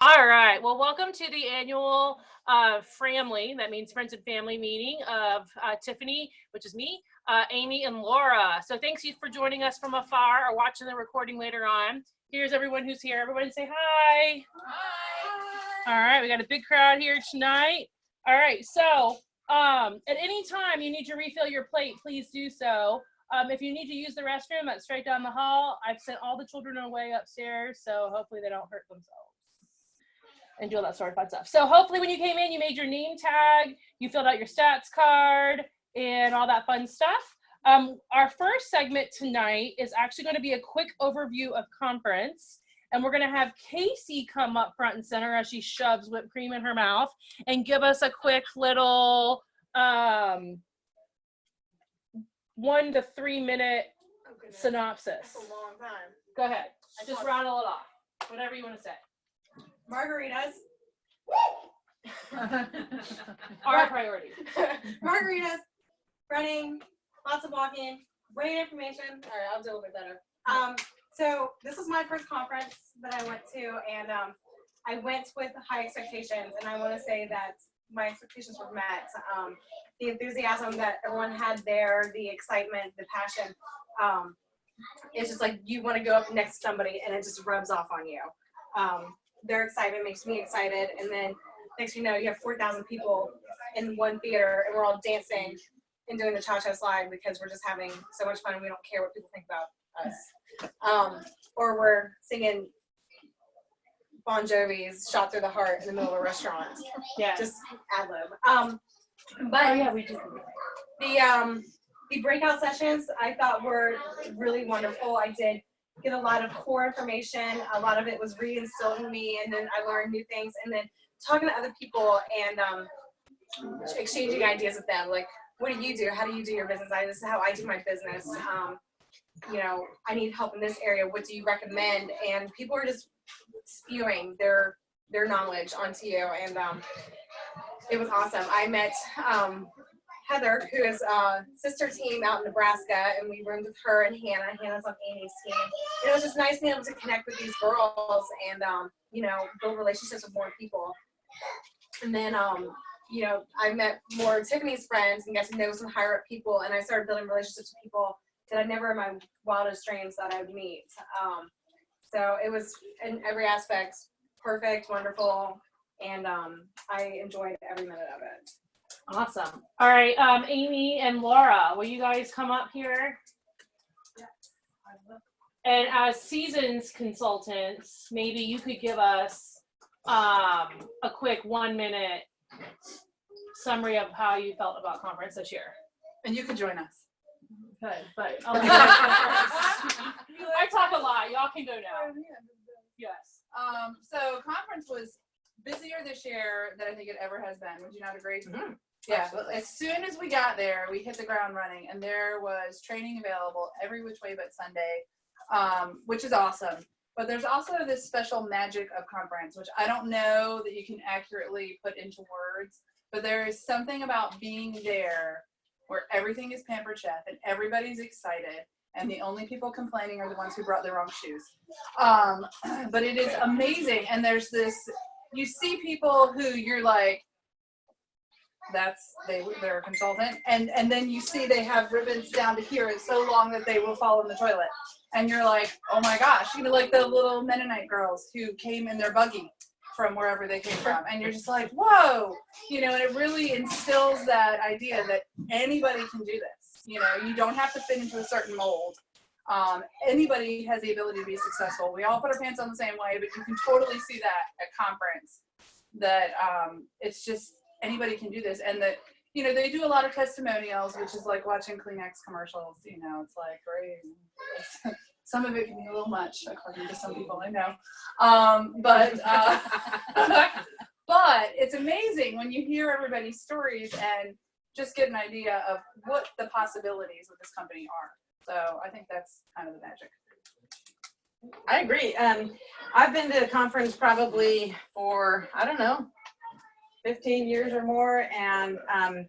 All right. Well, welcome to the annual FRAMILY, that means Friends and Family meeting of Tiffany, which is me, Amy, and Laura. So thanks you for joining us from afar or watching the recording later on. Here's everyone who's here. Everybody say hi. Hi. All right. We got a big crowd here tonight. All right. So at any time you need to refill your plate, please do so. If you need to use the restroom, that's straight down the hall. I've sent all the children away upstairs, so hopefully they don't hurt themselves and do all that sort of fun stuff. So hopefully when you came in, you made your name tag, you filled out your stats card, and all that fun stuff. Our first segment tonight is actually going to be a quick overview of conference. And we're going to have Casey come up front and center as she shoves whipped cream in her mouth and give us a quick little 1 to 3 minute synopsis. That's a long time. Go ahead. Just rattle it off. Whatever you want to say. Margaritas. Our priority. Margaritas, running, lots of walking, great information. All right, I'll do a little bit better. So this was my first conference that I went to, and I went with high expectations, and I want to say that my expectations were met. The enthusiasm that everyone had there, the excitement, the passion, it's just like you want to go up next to somebody, and it just rubs off on you. Their excitement makes me excited, and then next you know, you have 4,000 people in one theater, and we're all dancing and doing the cha-cha slide because we're just having so much fun and we don't care what people think about us. Or we're singing Bon Jovi's Shot Through the Heart in the middle of a restaurant. Yeah. Just ad-lib. But yeah, we do. The breakout sessions I thought were really wonderful. I did get a lot of core information. A lot of it was reinstilled in me, and then I learned new things. And then talking to other people and exchanging ideas with them. Like, what do you do? How do you do your business? This is how I do my business. You know, I need help in this area. What do you recommend? And people are just spewing their knowledge onto you, and it was awesome. I met Heather, who is a sister team out in Nebraska, and we roomed with her and Hannah. Hannah's on Amy's team. And it was just nice being able to connect with these girls and, you know, build relationships with more people. And then, you know, I met more of Tiffany's friends and got to know some higher up people, and I started building relationships with people that I never in my wildest dreams thought I would meet. So it was, in every aspect, perfect, wonderful, and I enjoyed every minute of it. Awesome. All right, Amy and Laura, will you guys come up here? Yeah. And as seasons consultants, maybe you could give us a quick 1 minute summary of how you felt about conference this year. And you can join us. Good, but I talk a lot. Y'all can go now. Yes. So conference was busier this year than I think it ever has been. Would you not agree? Mm-hmm. Yeah. Absolutely. As soon as we got there, we hit the ground running, and there was training available every which way but Sunday, which is awesome. But there's also this special magic of conference, which I don't know that you can accurately put into words, but there is something about being there where everything is pampered chef and everybody's excited, and the only people complaining are the ones who brought the wrong shoes. But it is amazing, and there's you see people who you're like, they're a consultant, and then you see they have ribbons down to here. It's so long that they will fall in the toilet, and you're like, oh my gosh, you know, like the little Mennonite girls who came in their buggy from wherever they came from, and you're just like, whoa, you know. And it really instills that idea that anybody can do this. You know, you don't have to fit into a certain mold. Anybody has the ability to be successful. We all put our pants on the same way, but you can totally see that at conference, that it's just anybody can do this. And that, you know, they do a lot of testimonials, which is like watching Kleenex commercials. You know, it's like, great. Some of it can be a little much, according to some people I know. But it's amazing when you hear everybody's stories and just get an idea of what the possibilities of this company are. So I think that's kind of the magic. I agree. I've been to the conference probably for, I don't know, 15 years or more, and I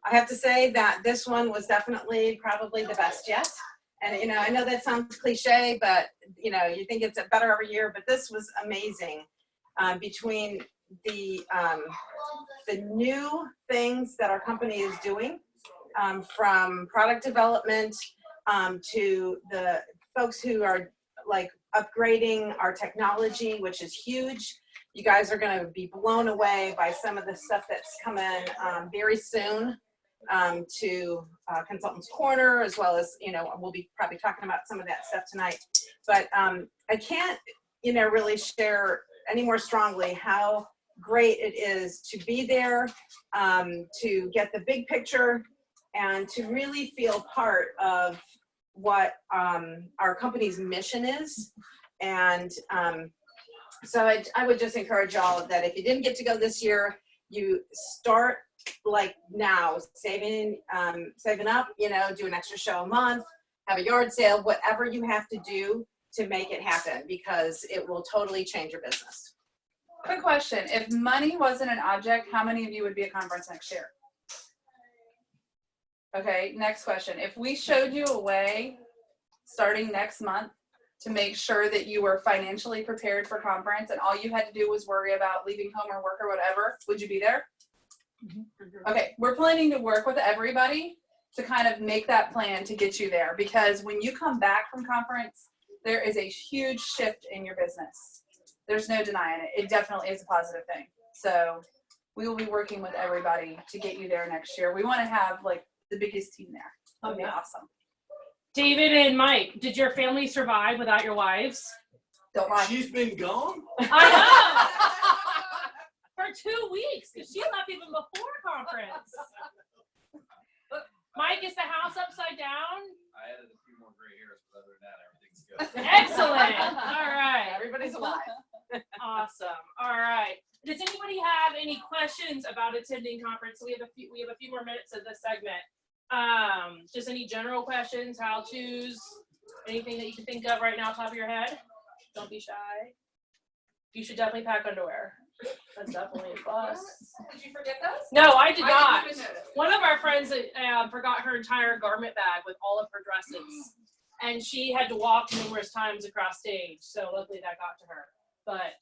have to say that this one was definitely probably the best yet. And, you know, I know that sounds cliche, but, you know, you think it's better every year, but this was amazing. between the new things that our company is doing, from product development to the folks who are like upgrading our technology, which is huge. You guys are going to be blown away by some of the stuff that's coming very soon to Consultants Corner, as well as, you know, we'll be probably talking about some of that stuff tonight. But I can't, you know, really share any more strongly how great it is to be there, to get the big picture, and to really feel part of what our company's mission is. And so I would just encourage y'all that if you didn't get to go this year, you start like now, saving up, you know, do an extra show a month, have a yard sale, whatever you have to do to make it happen, because it will totally change your business. Quick question. If money wasn't an object, how many of you would be at conference next year? Okay, next question. If we showed you a way starting next month to make sure that you were financially prepared for conference and all you had to do was worry about leaving home or work or whatever, would you be there? Mm-hmm. Okay, we're planning to work with everybody to kind of make that plan to get you there, because when you come back from conference, there is a huge shift in your business. There's no denying it. It definitely is a positive thing. So we will be working with everybody to get you there next year. We want to have like the biggest team there. That'll be awesome. David and Mike, did your family survive without your wives? Don't lie. She's been gone? I know! For 2 weeks, because she left even before conference. Mike, is the house upside down? I added a few more gray hairs, but other than that, everything's good. Excellent. All right. Everybody's alive. Awesome. All right. Does anybody have any questions about attending conference? We have a few more minutes of this segment. Just any general questions, how-tos, anything that you can think of right now, top of your head? Don't be shy. You should definitely pack underwear. That's definitely a plus. Did you forget those? No, I did not. didn't even notice. One of our friends forgot her entire garment bag with all of her dresses, and she had to walk numerous times across stage. So luckily that got to her. But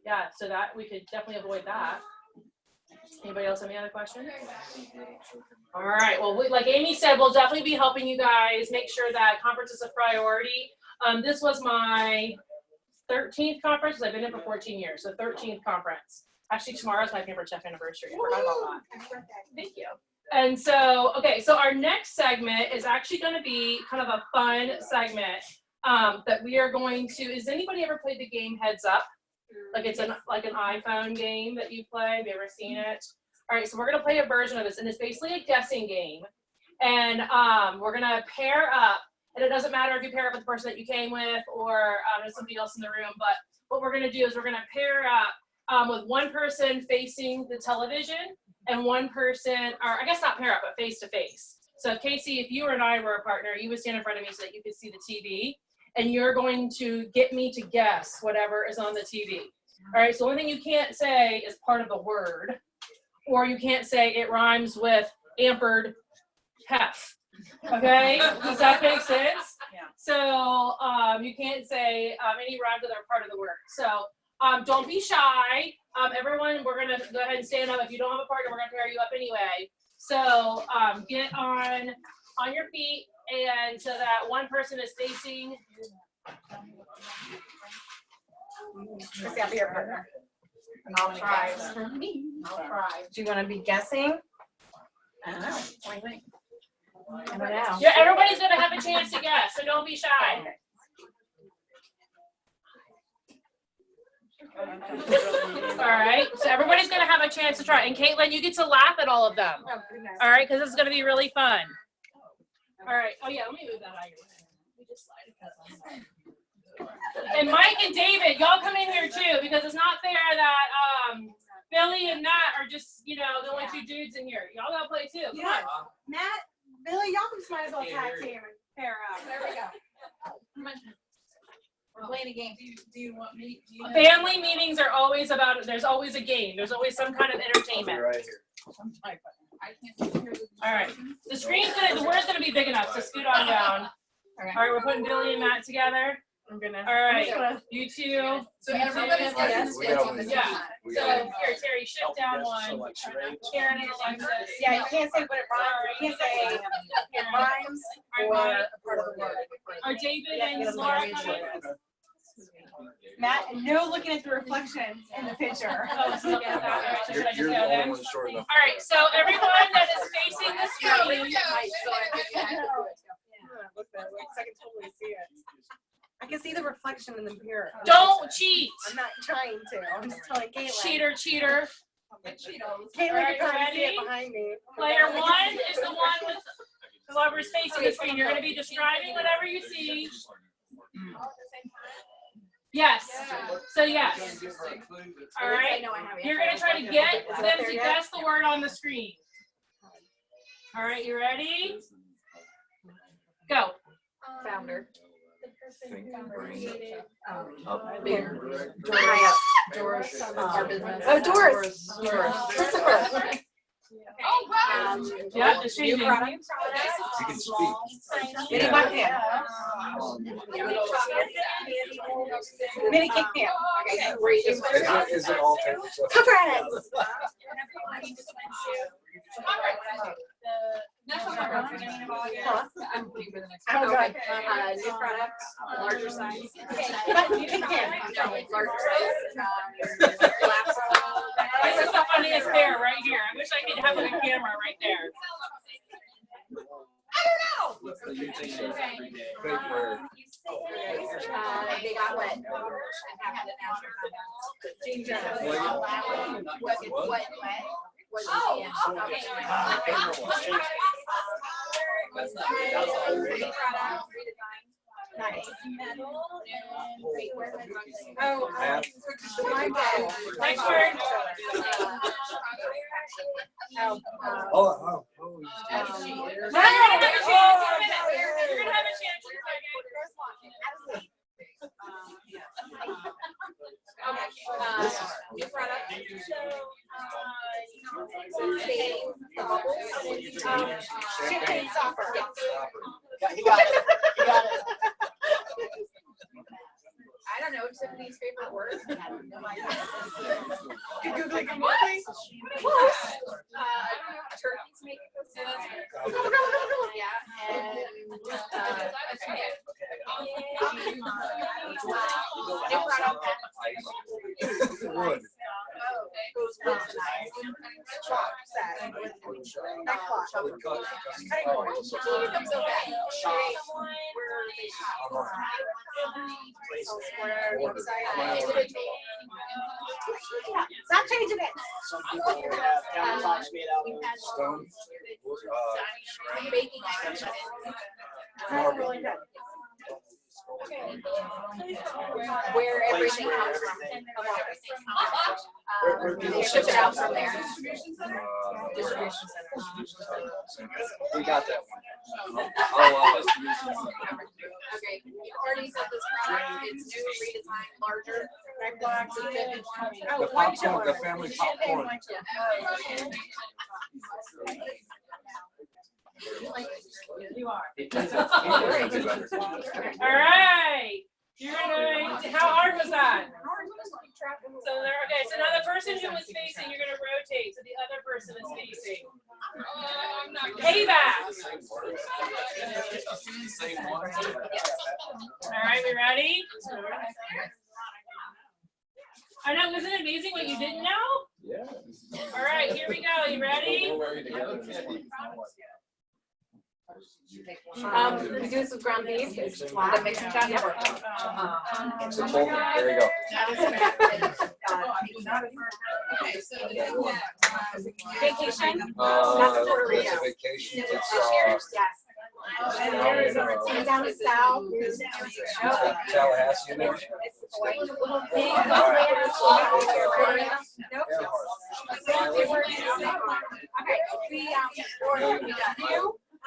yeah, so that we could definitely avoid that. Anybody else have any other questions? All right. Well, like Amy said, we'll definitely be helping you guys make sure that conference is a priority. This was my 13th conference, because I've been in for 14 years, so 13th conference. Actually, tomorrow's my paper chef anniversary. I forgot about that. Thank you. And so, okay, so our next segment is actually going to be kind of a fun segment that we are going to. Has anybody ever played the game Heads Up? Like it's like an iPhone game that you play. Have you ever seen it? All right, so we're going to play a version of this, and it's basically a guessing game. And we're going to pair up. And it doesn't matter if you pair up with the person that you came with or there's somebody else in the room, but what we're gonna do is we're gonna pair up with one person facing the television and one person, or I guess not pair up, but face to face. So Casey, if you and I were a partner, you would stand in front of me so that you could see the TV, and you're going to get me to guess whatever is on the TV. All right, so the only thing you can't say is part of the word, or you can't say it rhymes with ampered hef. Okay, does that make sense? Yeah. So you can't say any rhymes that are part of the word. So don't be shy. Everyone, we're gonna go ahead and stand up. If you don't have a partner, we're gonna pair you up anyway. So get on your feet, and so that one person is facing. Chrissy, I'll be your partner. I'll try. I'll try. Do you want to be guessing? I don't know. What do you think? I don't know. Yeah, everybody's gonna have a chance to guess, so don't be shy. All right, so everybody's gonna have a chance to try. And Caitlin, you get to laugh at all of them. All right, because this is gonna be really fun. All right. Oh yeah, let me move that out of your way. Let me just slide it. And Mike and David, y'all come in here too, because it's not fair that Billy and Matt are just, you know, the only two dudes in here. Y'all gotta play too. Come on. Matt, Billy, y'all just might as well tag team and pair up. There we go. We're playing a game. Do you want me? Family meetings are always about, there's always a game. There's always some kind of entertainment. Right here. I can't hear the All right. The word's gonna be big enough, so scoot on down. Okay. All right, we're putting Billy and Matt together. I'm gonna. All right, you two. So everybody's getting this We face gotta- on this Yeah. side. We So gotta- here, Terry, shift down one. Karen and Alexis. Yeah, you can't say what it rhymes. You can't say it rhymes or a part of the word. Are David and Laura coming? Matt, no looking at the reflections in the picture. Oh, so yeah, all right, so should I just You're go the only then? one short enough. All right, so everyone that is facing the screen, Look that way, 'cause I can totally see it. I can see the reflection in the mirror. don't cheat. I'm not trying to. I'm just telling Caitlin. Cheater, cheater. Caitlin All can right, probably see it ready? behind me. Player one is the one with whoever's facing the screen. You're gonna be describing whatever you see. Yes. So yes. All right. You're gonna try to get them to guess the word on the screen. All right, you ready? Go. Founder. Doris, our business. Oh, Doris. Christopher. Yeah, it's New changing. product. You can speak. Mini butt pan. Mini cake pan. Is it all table stuff? Conference. Oh, good. New product, larger size. Cake pan. Larger size. This is the funniest pair right here. I wish I could have a camera right there. Bakeware. They got wet. Nice. Oh, Math. Next word. Oh. You're gonna have a chance in a minute. You're gonna have a chance in a second. New product. Champagne stopper. You got it. You got it. I don't know, Tiffany's favorite word. I have no idea. You Google it quickly. Turkeys make it. Yeah, and new product. Wood. Chalk set. Neck cloth. Wood cut. Cutting board. Stop changing it. Some people have countertops made out of Stone. Baking. Really good. Where everything comes from. They ship it out from there. Distribution center. We got that one. Okay, you already said this product, it's new, redesigned, larger. Oh, The popcorn, the family popcorn. You are. All right. You're going to, how hard was that? So there, okay, so now the person who was facing, you're gonna rotate, so the other person is facing. Payback. All right, we ready? I know, wasn't it amazing what you didn't know? Yeah. All right, here we go. You ready? We do this with ground beef. It's flat. The mixing shot? Yep. There you go. Vacation. It's a vacation. It's And there's down south. Tallahassee. It's like little thing.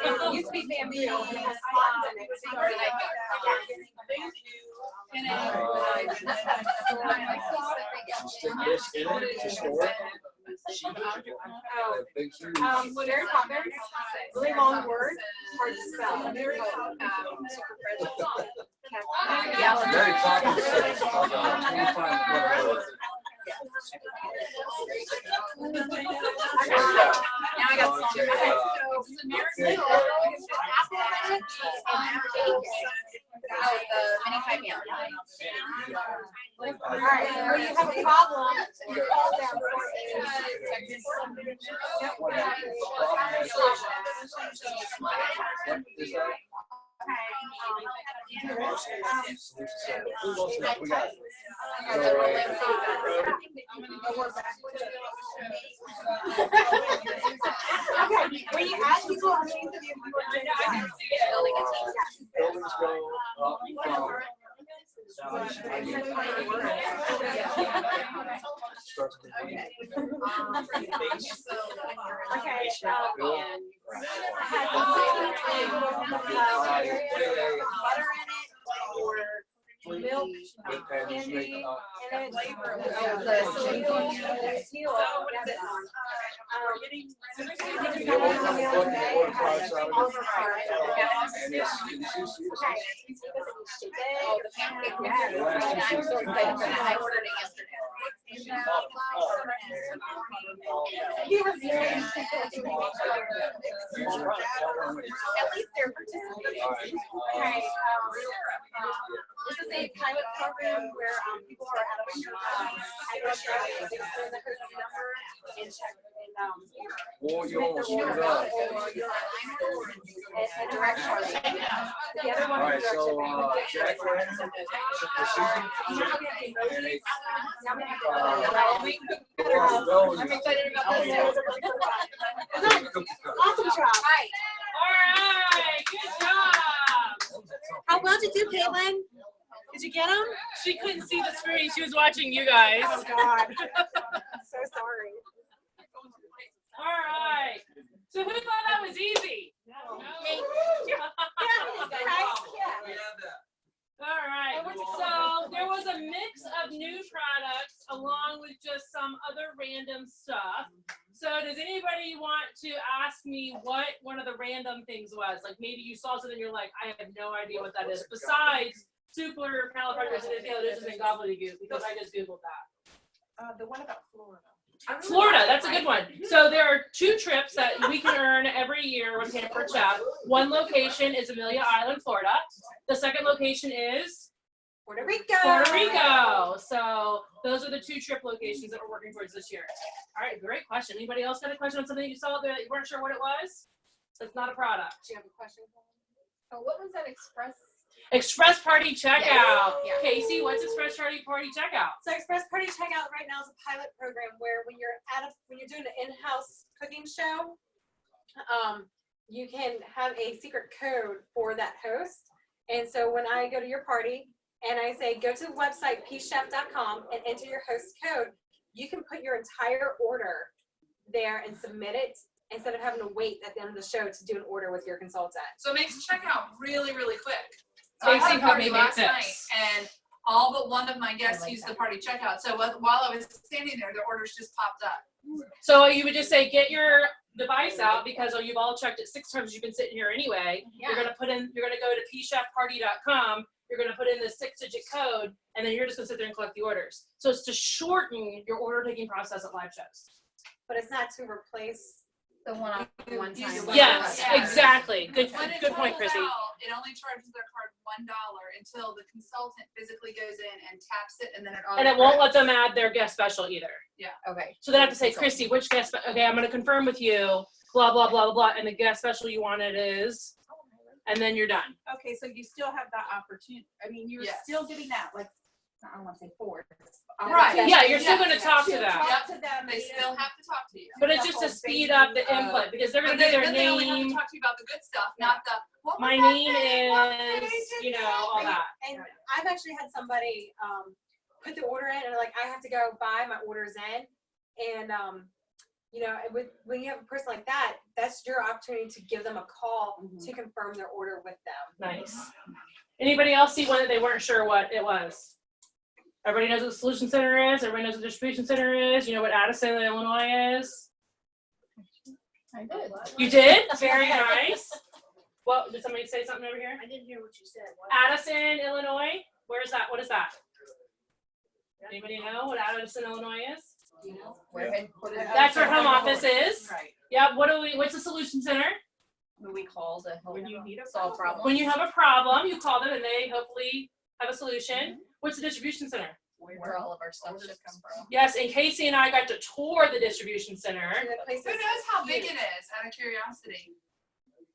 Okay, it used to be bamboo. And it has spots in it. So you're like, Stick this in it to store it. Big shoes. Mary Poppins, really long word, hard to spell. Mary Poppins said, "Oh, God, 25 word." Now I got Okay, All right, when you have a problem, you call them We got it. Okay, when you ask people on the interview, Buildings go up from. Starts with the okay, butter in it, or milk, candy, and it's at least they're participating. Okay, this is a pilot program where people are out of I go through the person number and check Well, you almost screwed up. and direct charge. The other one All right, is so Jack Ryan, I'm excited about this. Awesome job. All right, good job. How well did you do, Caitlin? Did you get them? She couldn't see the screen. She was watching you guys. Oh God. So sorry. All right. So who thought that was easy? All right. So there was a mix of new products along with just some other random stuff. So does anybody want to ask me what one of the random things was? Like maybe you saw something, you're like, I have no idea what that is. Besides supercalifragilisticexpialidocious and gobbledygook, because I just Googled that. The one about Florida. Florida, that's a good one. So there are 2 trips that we can earn every year with Pampered Chef. One location is Amye Island, Florida. The second location is Puerto Rico. Puerto Rico. So those are the 2 trip locations that we're working towards this year. All right, great question. Anybody else got a question on something you saw that you weren't sure what it was? It's not a product. Do you have a question? Oh, what was that Express? Express Party Checkout. Yes. Casey, what's Express Party Checkout? So Express Party Checkout right now is a pilot program where when you're doing an in-house cooking show, you can have a secret code for that host. And so when I go to your party and I say go to the website pchef.com and enter your host code, you can put your entire order there and submit it instead of having to wait at the end of the show to do an order with your consultant. So it makes checkout really, really quick. So I Casey had a helped party me make last this. night, and all but one of my guests used the party checkout. So while I was standing there, their orders just popped up. So you would just say, get your device out because you've all checked it 6 times. You've been sitting here anyway. Yeah. You're gonna go to pchefparty.com. You're gonna put in the 6-digit code, and then you're just gonna sit there and collect the orders. So it's to shorten your order taking process at live shows. But it's not to replace the one time. Yes, Yeah. exactly. Good When it point, totals Chrissy. out, it only charges their card $1 until the consultant physically goes in and taps it, and then it And it won't let them add their guest special either. Okay. So they have to say, Christy, which guest? Okay, I'm gonna confirm with you. Blah blah blah blah blah. And the guest special you wanted is, and then you're done. Okay, so you still have that opportunity. I mean, you're Yes. still getting that, like, I don't want to say forward. Right. Yeah, you're still Yes. gonna talk to them. Talk to them. They still have to talk to you. But it's just to speed up the input because they're gonna do their Then they only have to name. talk to you about the good stuff, not the, what was My that name thing? What is, page is you know, that? all that. And I've actually had somebody put the order in and like I have to go buy my orders in, and you know, when you have a person like that, that's your opportunity to give them a call to confirm their order with them. Nice. Anybody else see one that they weren't sure what it was? Everybody knows what the Solution Center is. Everybody knows what the Distribution Center is. You know what Addison, Illinois is? I did. You did? Very nice. Well, did somebody say something over here? I didn't hear what you said. What? Addison, Illinois. Where is that? What is that? Anybody know what Addison, Illinois is? You know, where headquarters. That's where home office is. Right. Yeah. What's the Solution Center? Who we call to help When you need a solve problems. When you have a problem, you call them and they hopefully have a solution. What's the Distribution Center? where all of our stuff should come from. Yes, and Casey and I got to tour the distribution center. And the place Who is knows how big huge. it is, out of curiosity?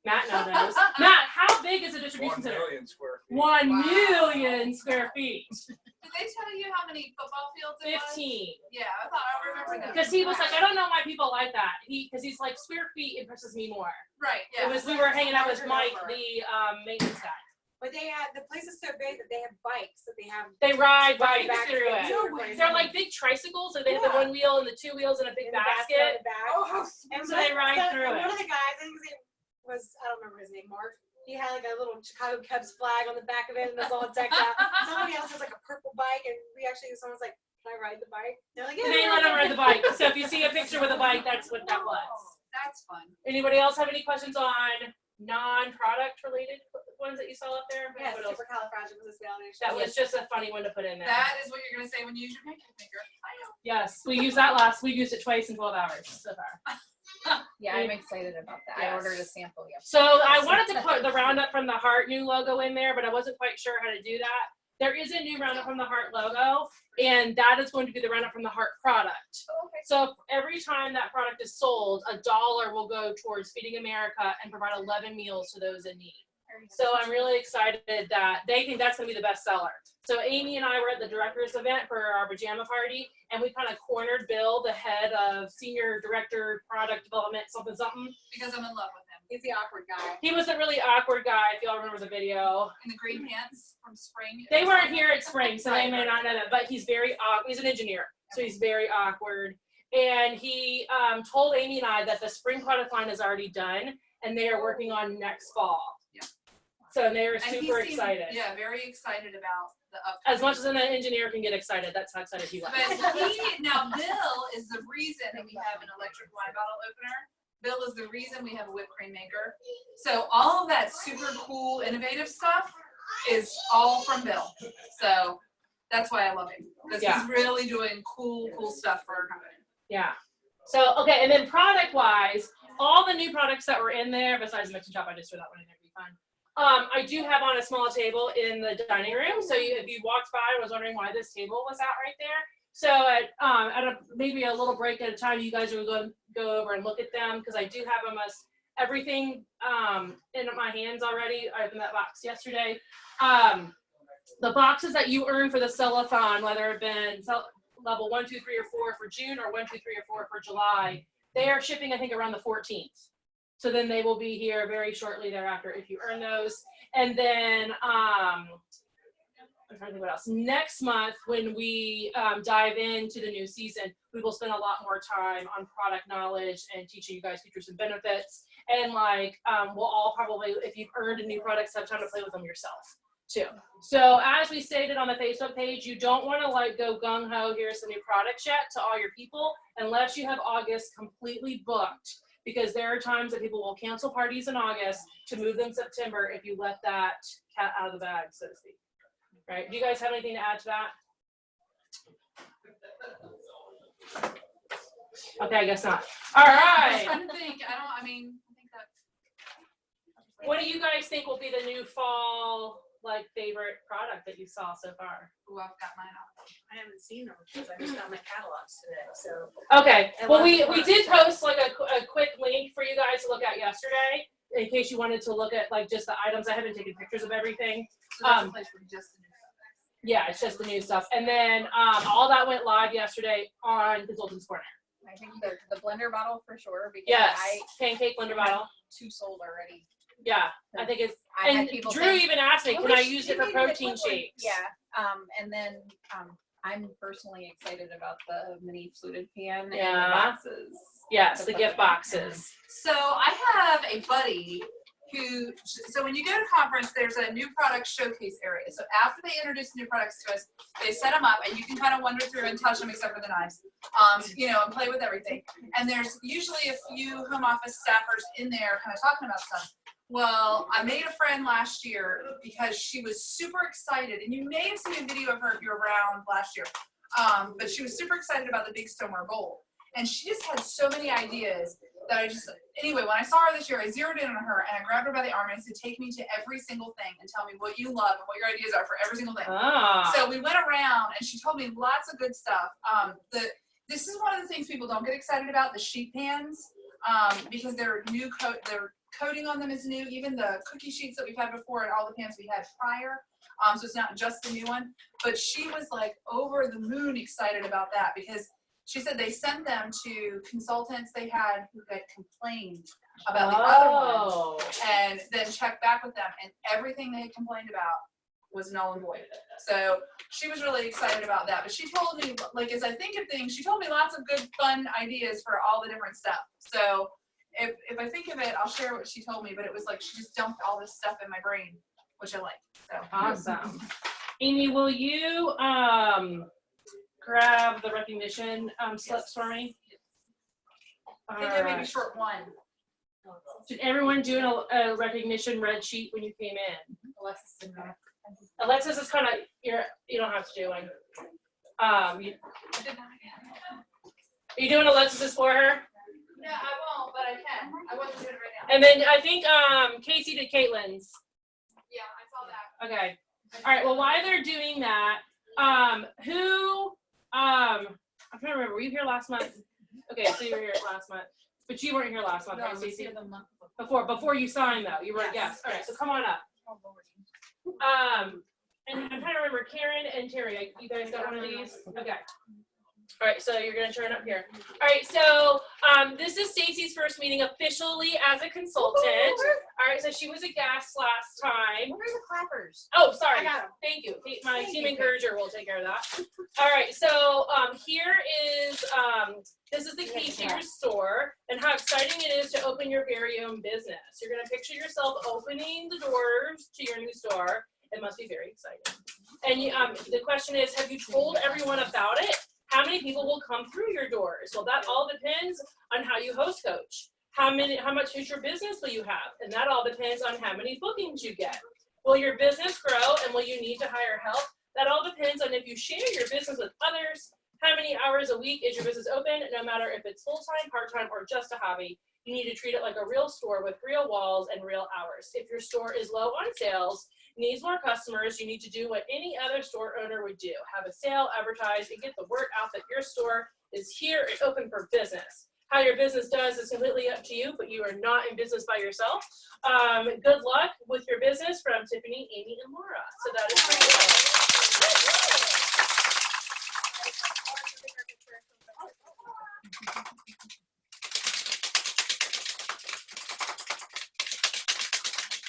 Matt now knows. Matt, how big is a distribution 1 center? million square feet. 1 Wow. million square feet. Did they tell you how many football fields it was? 15. Yeah, I remember that. Because he was like, I don't know why people like that. Because he's like, square feet impresses me more. Right, yeah. It was, we were hanging out with Mike, the maintenance guy. But they have, the place is so big that they have bikes that they have. They ride Right bikes back through to it. the place. They're like big tricycles, so they have the Yeah. one wheel and the two wheels and a big In the basket on basket. the back. Oh, And so they ride through and it. One of the guys, I think his name was, I don't remember his name, Mark. He had like a little Chicago Cubs flag on the back of it and it was all decked out. Somebody else has like a purple bike and someone's like, can I ride the bike? They're like, yeah. They let them ride the bike. So if you see a picture with a bike, that's what that was. That's fun. Anybody else have any questions on non-product related ones that you saw up there? Yeah, What else? supercalifragilisticexpialidocious. That was just a funny one to put in there. That is what you're gonna say when you use your pancake maker. I know. Yes, we used that we used it twice in 12 hours so far. Yeah, I'm excited about that. Yes. I ordered a sample yesterday. So I wanted to put the Roundup from the Heart new logo in there, but I wasn't quite sure how to do that. There is a new Roundup from the Heart logo, and that is going to be the Roundup from the Heart product. Oh, okay. So every time that product is sold, $1 will go towards Feeding America and provide 11 meals to those in need. So I'm really excited that they think that's going to be the best seller. So Amy and I were at the directors event for our pajama party, and we kind of cornered Bill, the head of senior director product development, something. Because I'm in love with him. He's the awkward guy. He was a really awkward guy, if y'all remember the video. In the green pants from spring. They weren't here at spring, so they Right, may not know that, but he's very awkward. He's an engineer, so he's very awkward. And he told Amy and I that the spring product line is already done, and they are working on next fall. So they are And he super seemed, excited. Yeah, very excited about the upcoming. As much as an engineer can get excited, that's how excited he was. But now Bill is the reason that we have an electric wine bottle opener. Bill is the reason we have a whipped cream maker. So all of that super cool, innovative stuff is all from Bill. So that's why I love him. Because he's really doing cool stuff for our company. Yeah. So, okay, and then product-wise, all the new products that were in there, besides the mix and chop, I just threw that one in there to be fun. I do have on a small table in the dining room. So if you walked by and was wondering why this table was out right there. So at maybe a little break at a time, you guys are going to go over and look at them because I do have almost everything in my hands already. I opened that box yesterday. The boxes that you earn for the sell-a-thon, whether it been level 1, 2, 3, or 4 for June or 1, 2, 3, or 4 for July, they are shipping, I think, around the 14th. So then they will be here very shortly thereafter if you earn those. And then I'm trying to think what else. Next month, when we dive into the new season, we will spend a lot more time on product knowledge and teaching you guys features and benefits. And like, we'll all probably, if you've earned a new product, have time to play with them yourself too. So as we stated on the Facebook page, you don't want to like go gung-ho, here's some new products yet to all your people, unless you have August completely booked. Because there are times that people will cancel parties in August to move them September if you let that cat out of the bag, so to speak. Right? Do you guys have anything to add to that? Okay, I guess not. All I'm right. trying to think. I think that. What do you guys think will be the new fall like favorite product that you saw so far? Ooh, I've got mine out. I haven't seen them because I just got my catalogs today, so. Okay, well, we did post like a quick link for you guys to look at yesterday in case you wanted to look at like just the items. I haven't taken pictures of everything. So that's a place for just the new stuff. Yeah, it's just the new stuff. And then all that went live yesterday on Consultant's Corner. I think the blender bottle for sure because Yes, I pancake blender bottle. 2 sold already. Yeah, I think it's, I had and people Drew saying, even asked me, "I can I wish use you it for made a protein quick one." shakes? Yeah, and then I'm personally excited about the mini fluted pan and the Yeah. boxes. Yes, the gift boxes. So I have a buddy so when you go to conference, there's a new product showcase area. So after they introduce new products to us, they set them up and you can kind of wander through and touch them except for the knives, you know, and play with everything. And there's usually a few home office staffers in there kind of talking about stuff. Well, I made a friend last year because she was super excited, and you may have seen a video of her if you were around last year, but she was super excited about the big stoneware gold. And she just had so many ideas that anyway, when I saw her this year, I zeroed in on her and I grabbed her by the arm and I said, take me to every single thing and tell me what you love and what your ideas are for every single thing. So we went around and she told me lots of good stuff. This is one of the things people don't get excited about, the sheet pans, because their coating on them is new. Even the cookie sheets that we've had before and all the pans we had prior. So it's not just the new one. But she was like over the moon excited about that because she said they sent them to consultants they had who had complained about the other ones and then checked back with them, and everything they had complained about was null and void. So she was really excited about that. But she told me, like, as I think of things, she told me lots of good, fun ideas for all the different stuff. So if I think of it, I'll share what she told me, but it was like she just dumped all this stuff in my brain, which I like. So awesome. Amye, will you grab the recognition slips for me? I think I may be short one. Did everyone do a recognition red sheet when you came in? Alexis is kind of, you don't have to do one. Are you doing Alexis's for her? No, I won't, but I can. I wasn't doing it right now. And then I think Casey did Caitlin's. Yeah, I saw that. Okay. All right. Well, while they're doing that, I'm trying to remember. Were you here last month? Okay, so you were here last month, but you weren't here last month, right, Stacey? Before you signed though. You were yes. All right. So come on up. And I'm trying to remember, Karen and Terry. You guys got one of these? Okay. All right, so you're gonna turn up here. All right, so this is Stacey's first meeting officially as a consultant. All right, so she was a guest last time. Where's the clappers? Oh, sorry. I got 'em. Thank you. My team encourager will take care of that. All right, so here is this is the key to your store and how exciting it is to open your very own business. You're gonna picture yourself opening the doors to your new store. It must be very exciting. And the question is, have you told everyone about it? How many people will come through your doors? Well, that all depends on how you host coach. How much future business will you have? And that all depends on how many bookings you get. Will your business grow and will you need to hire help? That all depends on if you share your business with others. How many hours a week is your business open? No matter if it's full-time, part-time, or just a hobby, you need to treat it like a real store with real walls and real hours. If your store is low on sales, needs more customers, you need to do what any other store owner would do. Have a sale, advertise, and get the word out that your store is here and open for business. How your business does is completely up to you, but you are not in business by yourself. Good luck with your business from Tiffany, Amye, and Laura. So that is great.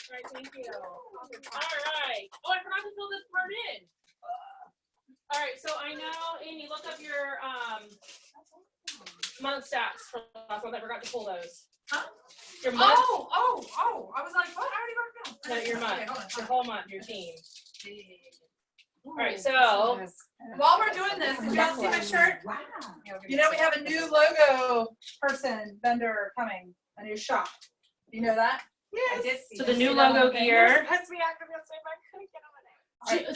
All right, thank you. All right. Oh, I forgot to fill this part in. All right, so I know, Amye, look up your month stats for last month. I forgot to pull those. Huh? Your month. Oh. I was like, what? I already wrote it down. No, your month. Okay, hold on. Your whole month, your team. All right, so While we're doing this, did y'all see my shirt? Wow. You know we have a new logo vendor coming, a new shop. You know that? I did see so that. the new logo gear. Supposed to be active yesterday, but I couldn't get on it.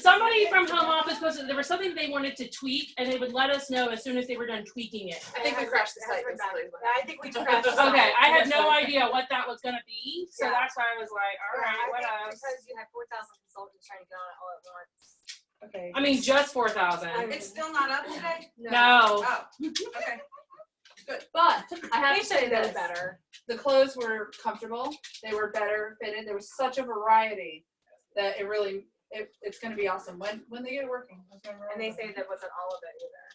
Somebody from home office posted there was something they wanted to tweak, and they would let us know as soon as they were done tweaking it. I think we crashed the site. I think we crashed the site. Okay, I had no idea what that was going to be, so Yeah. that's why I was like, all right, what I think else? because you had 4,000 consultants trying to get on it all at once. Okay. I mean, just 4,000. It's still not up today? No. Oh, okay. Good. But I have to say that this. better. The clothes were comfortable. They were better fitted. There was such a variety that it really, it's going to be awesome when they get working. And they say that wasn't all of it either.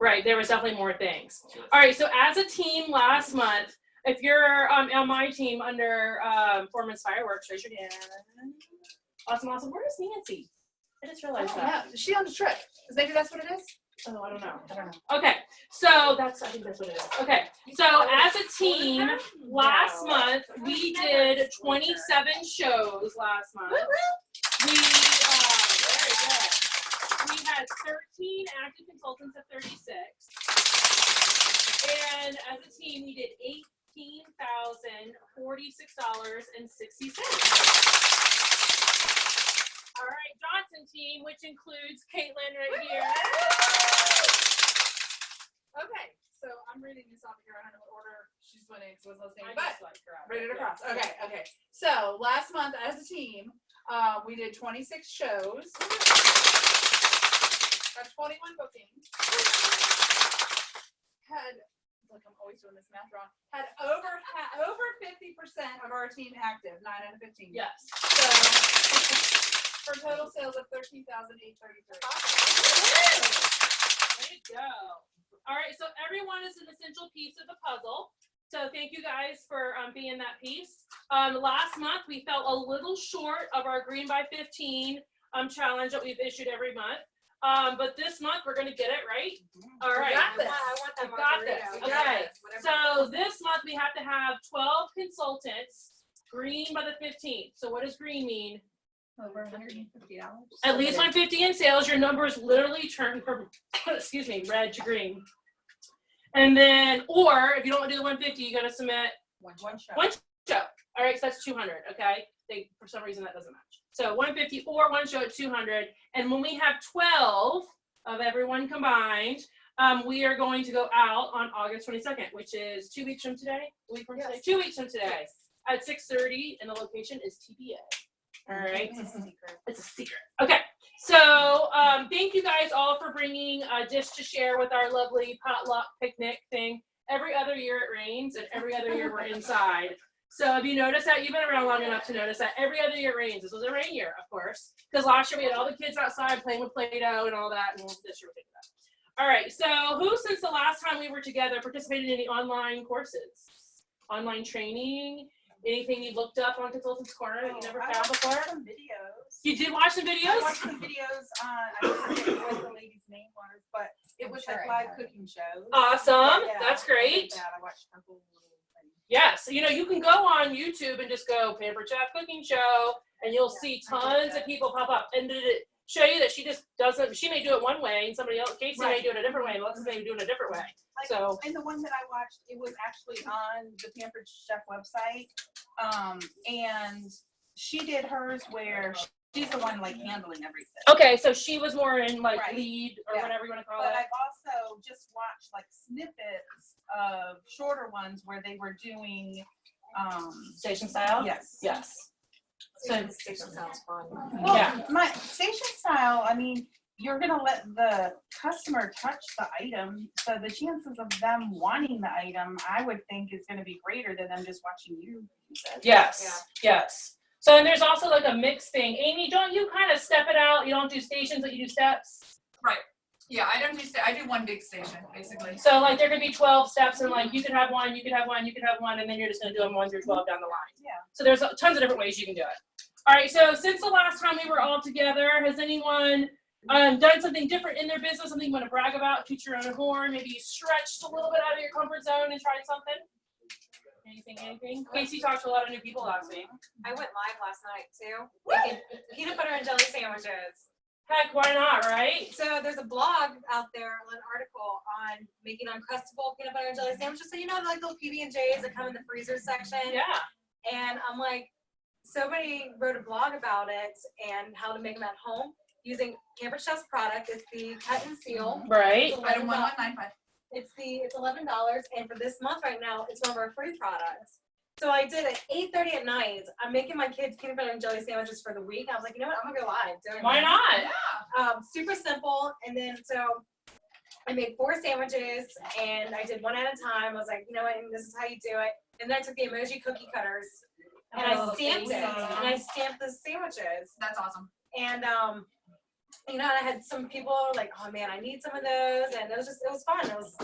Right, there was definitely more things. All right, so as a team last month, if you're on my team under Foreman's Fireworks, raise your hand. Awesome. Where is Nancy? I just realized that. Yeah, is she on the trip? Maybe that's what it is? Oh, I don't know. I don't know. Okay, so I think that's what it is. Okay, so as a team, last month, we did 27 shows last month. We, very good. We had 13 active consultants of 36. And as a team, we did $18,046.60. All right, Johnson team, which includes Caitlin right here. Okay, so I'm reading this off here. I don't know what order she's winning because I was listening, I but just like her. read it across. Okay. So last month as a team, we did 26 shows. Got 21 bookings. Had, like I'm always doing this math wrong. Had over 50% of our team active. 9 out of 15. Yes. So for total sales of $13,833. There you go. All right, so everyone is an essential piece of the puzzle. So thank you guys for being that piece. Last month, we fell a little short of our Green by 15 challenge that we've issued every month. But this month, we're going to get it, right? All right. I want that We got this. margarita. Okay. So this month, we have to have 12 consultants green by the 15th. So what does green mean? Over $150. At least 150 in sales. Your numbers literally turn from, excuse me, red to green. And then, or if you don't want to do the 150, you got to submit One show. one show. All right, so that's 200. Okay, for some reason that doesn't match. So 150 or one show at 200. And when we have 12 of everyone combined, we are going to go out on August 22nd, which is 2 weeks from today. A week from today. 2 weeks from today at 6:30, and the location is TBA. All right. It's a secret. It's a secret. Okay. So thank you guys all for bringing a dish to share with our lovely potluck picnic thing. Every other year it rains, and every other year we're inside. So if you notice that, you've been around long enough to notice that every other year it rains. This was a rain year, of course, because last year we had all the kids outside playing with Play-Doh and all that, and this year we're taking that. All right. So who, since the last time we were together, participated in any online courses, online training? Anything you looked up on Consultants Corner that you never found before? Some videos. You did watch some I videos? watched some videos on, I forget what the lady's name was, but it was like live cooking shows. Awesome. Yeah, That's I great. did that. I watched her whole little thing. Yes. You know, you can go on YouTube and just go Pampered Chef Cooking Show, and you'll see tons of people pop up. And did it show you that she just doesn't, she may do it one way, and somebody else, Casey may do it a different way, and Alexis may do it a different way. Like, So. and the one that I watched, it was actually on the Pampered Chef website. And she did hers where she's the one like handling everything. Okay, so she was more in like Right. lead or Yeah. whatever you want to call But it. I've also just watched like snippets of shorter ones where they were doing Station style? yes. Yes. So, Station sounds fun. Well, yeah. my station style, I mean, you're gonna let the customer touch the item, so the chances of them wanting the item, I would think, is gonna be greater than them just watching you use it. Yes. Yes. So and there's also like a mixed thing. Amy, don't you kind of step it out? You don't do stations, but you do steps? Right. Yeah, I don't do I do one big station basically. So like there could be 12 steps, and like you could have one, you could have one, you could have one, and then you're just gonna do them 1 through 12 down the line. Yeah. So there's tons of different ways you can do it. All right, so since the last time we were all together, has anyone done something different in their business, something you want to brag about, toot your own horn, maybe you stretched a little bit out of your comfort zone and tried something? Anything? Casey talked to a lot of new people last week. I went live last night too, making peanut butter and jelly sandwiches. Heck, why not, right? So there's a blog out there, an article on making uncrustable peanut butter and jelly sandwiches. So you know, like little PB&Js that come in the freezer section. Yeah. And I'm like, somebody wrote a blog about it and how to make them at home using Pampered Chef's product. It's the cut and seal. Right. It's Item $11. 1195. It's $11, and for this month right now, it's one of our free products. So I did at 8:30 at night. I'm making my kids peanut butter and jelly sandwiches for the week. I was like, you know what? I'm gonna go live doing Why this. not? Super simple. And then so I made 4 sandwiches, and I did one at a time. I was like, you know what? And this is how you do it. And then I took the emoji cookie cutters and I stamped it, and I stamped the sandwiches. That's awesome. And you know, I had some people like, oh man, I need some of those, and it was fun. It was,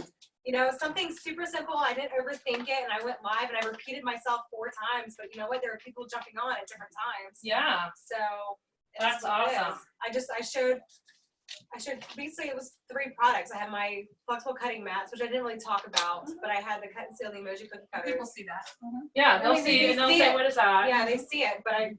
you know, something super simple. I didn't overthink it, and I went live, and I repeated myself 4 times. But you know what? There were people jumping on at different times. Yeah. So That's what it awesome. is. I showed basically it was 3 products. I had my flexible cutting mats, which I didn't really talk about, but I had the cut and seal the emoji cookie cutters. People see that. Yeah, they'll I mean, see they it and they'll see say, it. what is that? Yeah, they see it, but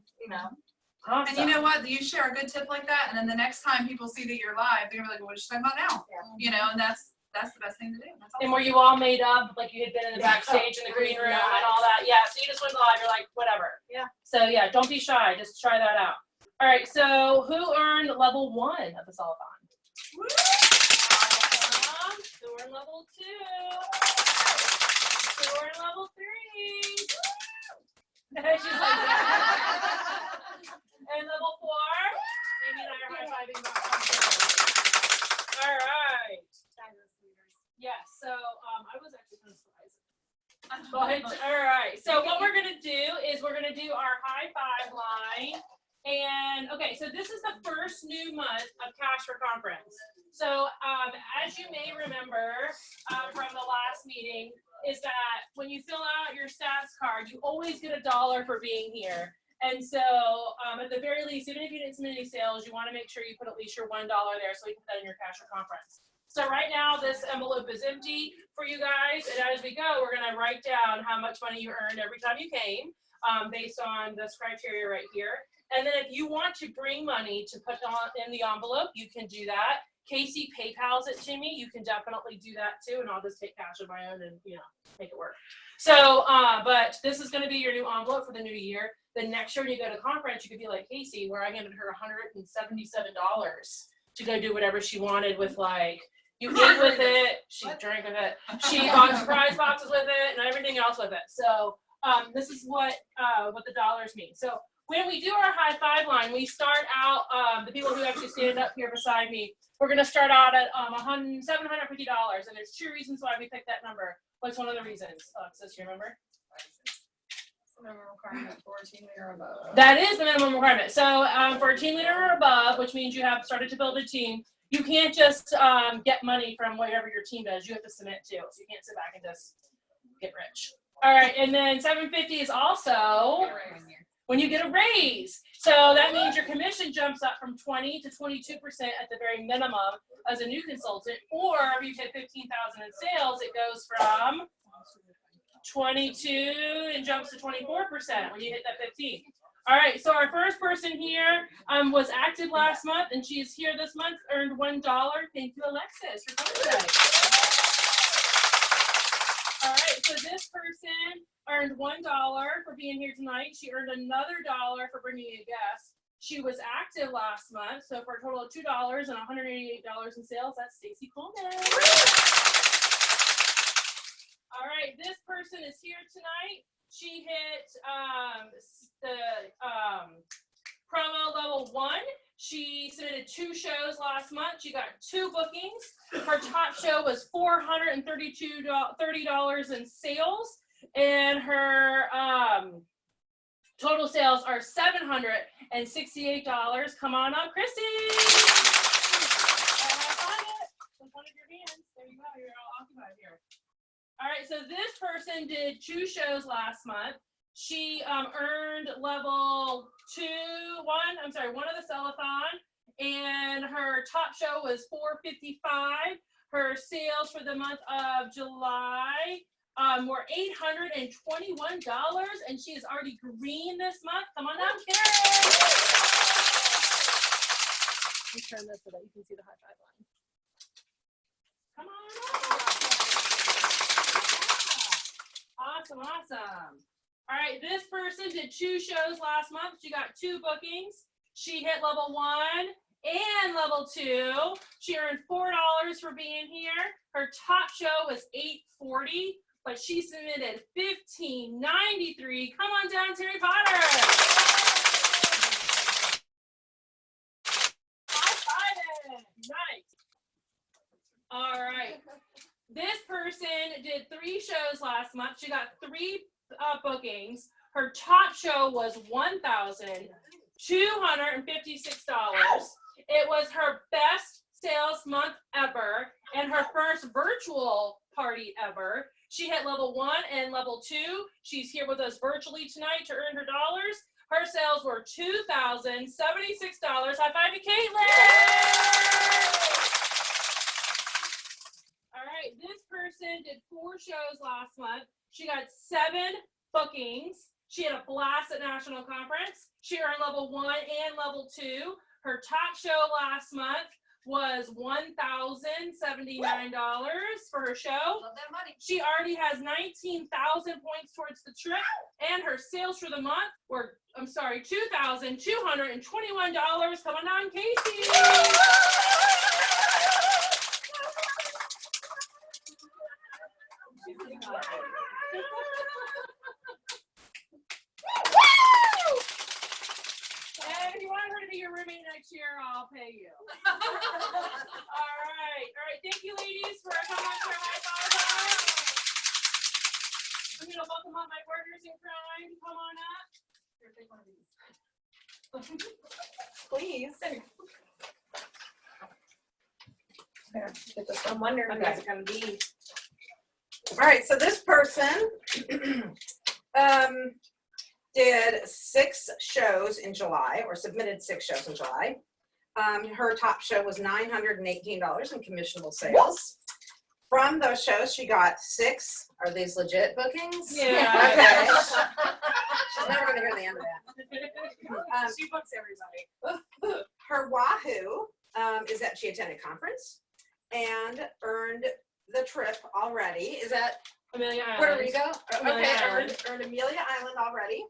Awesome. And you know what? You share a good tip like that, and then the next time people see that you're live, they're gonna be like, "What is she talking about now?" Yeah. You know, and that's the best thing to do. That's And awesome. were you all made up, like you had been in the backstage in the green room and all that? Yeah, so you just went live, you're like, whatever. Yeah. So yeah, don't be shy, just try that out. All right, so who earned level 1 of the Solitathon? Who earned level 2? Who earned level 3? She's like, and level 4? Amy and I are high-fiving about something. All right. Yes, so I was actually kind of surprised. But all right, so what we're gonna do is we're gonna do our high five line. And okay, so this is the first new month of Cash for Conference. So as you may remember from the last meeting, is that when you fill out your stats card, you always get $1 for being here. And so at the very least, even if you didn't submit any sales, you want to make sure you put at least your $1 there so you can put that in your Cash for Conference. So right now, this envelope is empty for you guys. And as we go, we're going to write down how much money you earned every time you came based on this criteria right here. And then if you want to bring money to put in the envelope, you can do that. Casey PayPal's it to me. You can definitely do that too. And I'll just take cash of my own and, make it work. So, but this is going to be your new envelope for the new year. The next year when you go to conference, you could be like Casey, where I handed her $177 to go do whatever she wanted with you ate with it, she drank with it, she bought surprise boxes with it, and everything else with it. So this is what the dollars mean. So when we do our high five line, we start out, the people who actually stand up here beside me, we're going to start out at $750. And there's 2 reasons why we picked that number. What's one of the reasons? Alexis, you remember? Minimum requirement for a team leader or above. That is the minimum requirement. So for a team leader or above, which means you have started to build a team, you can't just get money from whatever your team does. You have to submit too. So you can't sit back and just get rich. All right, and then 750 is also when you get a raise. So that means your commission jumps up from 20 to 22% at the very minimum as a new consultant. Or if you hit 15,000 in sales, it goes from 22 and jumps to 24% when you hit that 15. All right, so our first person here was active last month, and she's here this month, earned $1. Thank you, Alexis, for coming today. All right, so this person earned $1 for being here tonight. She earned another $1 for bringing a guest. She was active last month, so for a total of $2 and $188 in sales, that's Stacy Coleman. All right, this person is here tonight. She hit the promo level 1. She submitted 2 shows last month. She got 2 bookings. Her top show was $430 in sales, and her total sales are $768. Come on up, Christy. Find it with one of your hands. There you go. You're all occupied here. All right, so this person did 2 shows last month. She earned level 1 of the Cellathon, and her top show was $455. Her sales for the month of July were $821, and she is already green this month. Come on up, Karen. Let me turn this so that you can see the high five line. Come on up. Awesome. All right, this person did 2 shows last month. She got 2 bookings. She hit level 1 and level 2. She earned $4 for being here. Her top show was $840, but she submitted $1593. Come on down, Terry Potter. High-fiving. Nice. All right. This person did 3 shows last month. She got 3 bookings. Her top show was $1,256. It was her best sales month ever and her first virtual party ever. She hit level 1 and level 2. She's here with us virtually tonight to earn her dollars. Her sales were $2,076. High five to Caitlin. person did 4 shows last month. She got 7 bookings. She had a blast at National Conference. She earned level 1 and level 2. Her top show last month was $1,079 for her show. Love that money. She already has 19,000 points towards the trip, and her sales for the month were, $2,221. Come on down, Casey. And if you want her to be your roommate next year, I'll pay you. All right. Thank you, ladies, for coming to my bar. I'm gonna welcome all my partners in crime. Come on up. Here, take one of these. Please. Here, I'm wondering Okay. who's it gonna be. All right, so this person did 6 shows in July, or submitted 6 shows in July. Her top show was $918 in commissionable sales. From those shows, she got 6. Are these legit bookings? Yeah. Okay. She's never gonna hear the end of that. She books everybody. Her Wahoo is that she attended conference and earned the trip already. Is that Amelia Puerto Island. Rico? Amelia Okay, Island. earned Amelia Island already,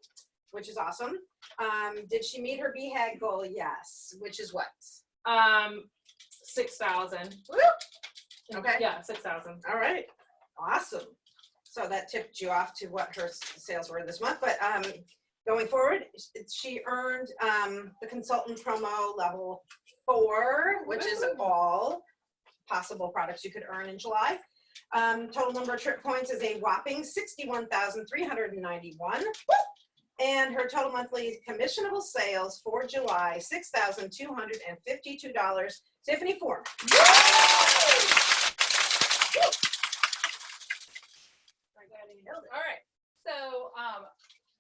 which is awesome. Did she meet her BHAG goal? Yes. Which is what? 6,000. Okay. Yeah, 6,000. All right. Awesome. So that tipped you off to what her sales were this month. But going forward, she earned the consultant promo level 4, which is all possible products you could earn in July. Total number of trip points is a whopping 61,391. And her total monthly commissionable sales for July, $6,252. Tiffany Foreman. All right, so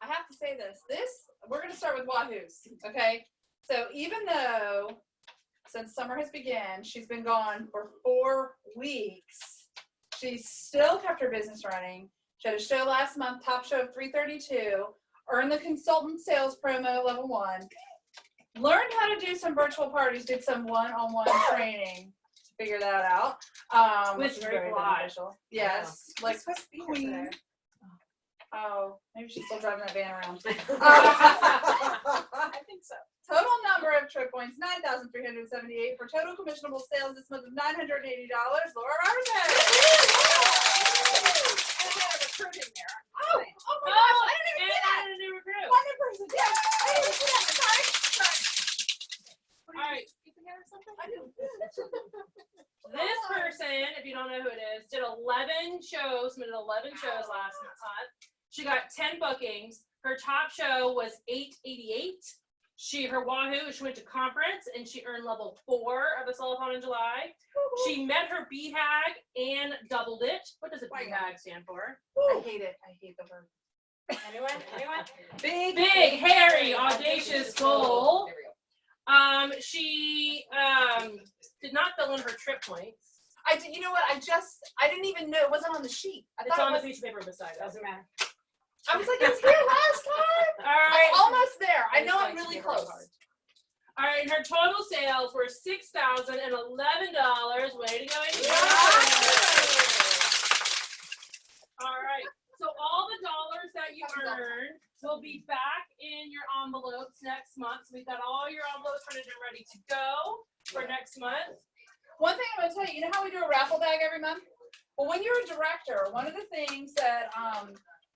I have to say this. We're gonna start with Wahoo's, okay? So even though since summer has begun, she's been gone for 4 weeks, she still kept her business running. She had a show last month, top show of 332, earned the consultant sales promo level 1, learned how to do some virtual parties, did some one-on-one training to figure that out. Which is very beneficial. Yes, like Queen. Oh, maybe she's still driving that van around. I think so. Total number of trip points, 9,378 for total commissionable sales this month of $980. Laura Robertson. And we had a recruit in there. Oh my gosh, I didn't even see that. And a new recruit. One new person, yes. I didn't even see that. Sorry. All right. This person, if you don't know who it is, did 11 shows, submitted 11 shows last month. She got 10 bookings. Her top show was 888. Her Wahoo, she went to conference and she earned level 4 of the Solophone in July. She met her BHAG and doubled it. What does a BHAG stand for? I hate it. I hate the word. Anyone? Big, hairy, audacious goal. She did not fill in her trip points. I did. You know what? I didn't even know it wasn't on the sheet. It's on the piece of paper beside it. Doesn't matter. I was like, it was here last time. All right. I'm almost there. I know I'm really close. All right, and her total sales were $6,011. Way to go, Amy. All right. So all the dollars that you earned will be back in your envelopes next month. So we've got all your envelopes printed and ready to go for next month. One thing I'm going to tell you, you know how we do a raffle bag every month? Well, when you're a director, one of the things that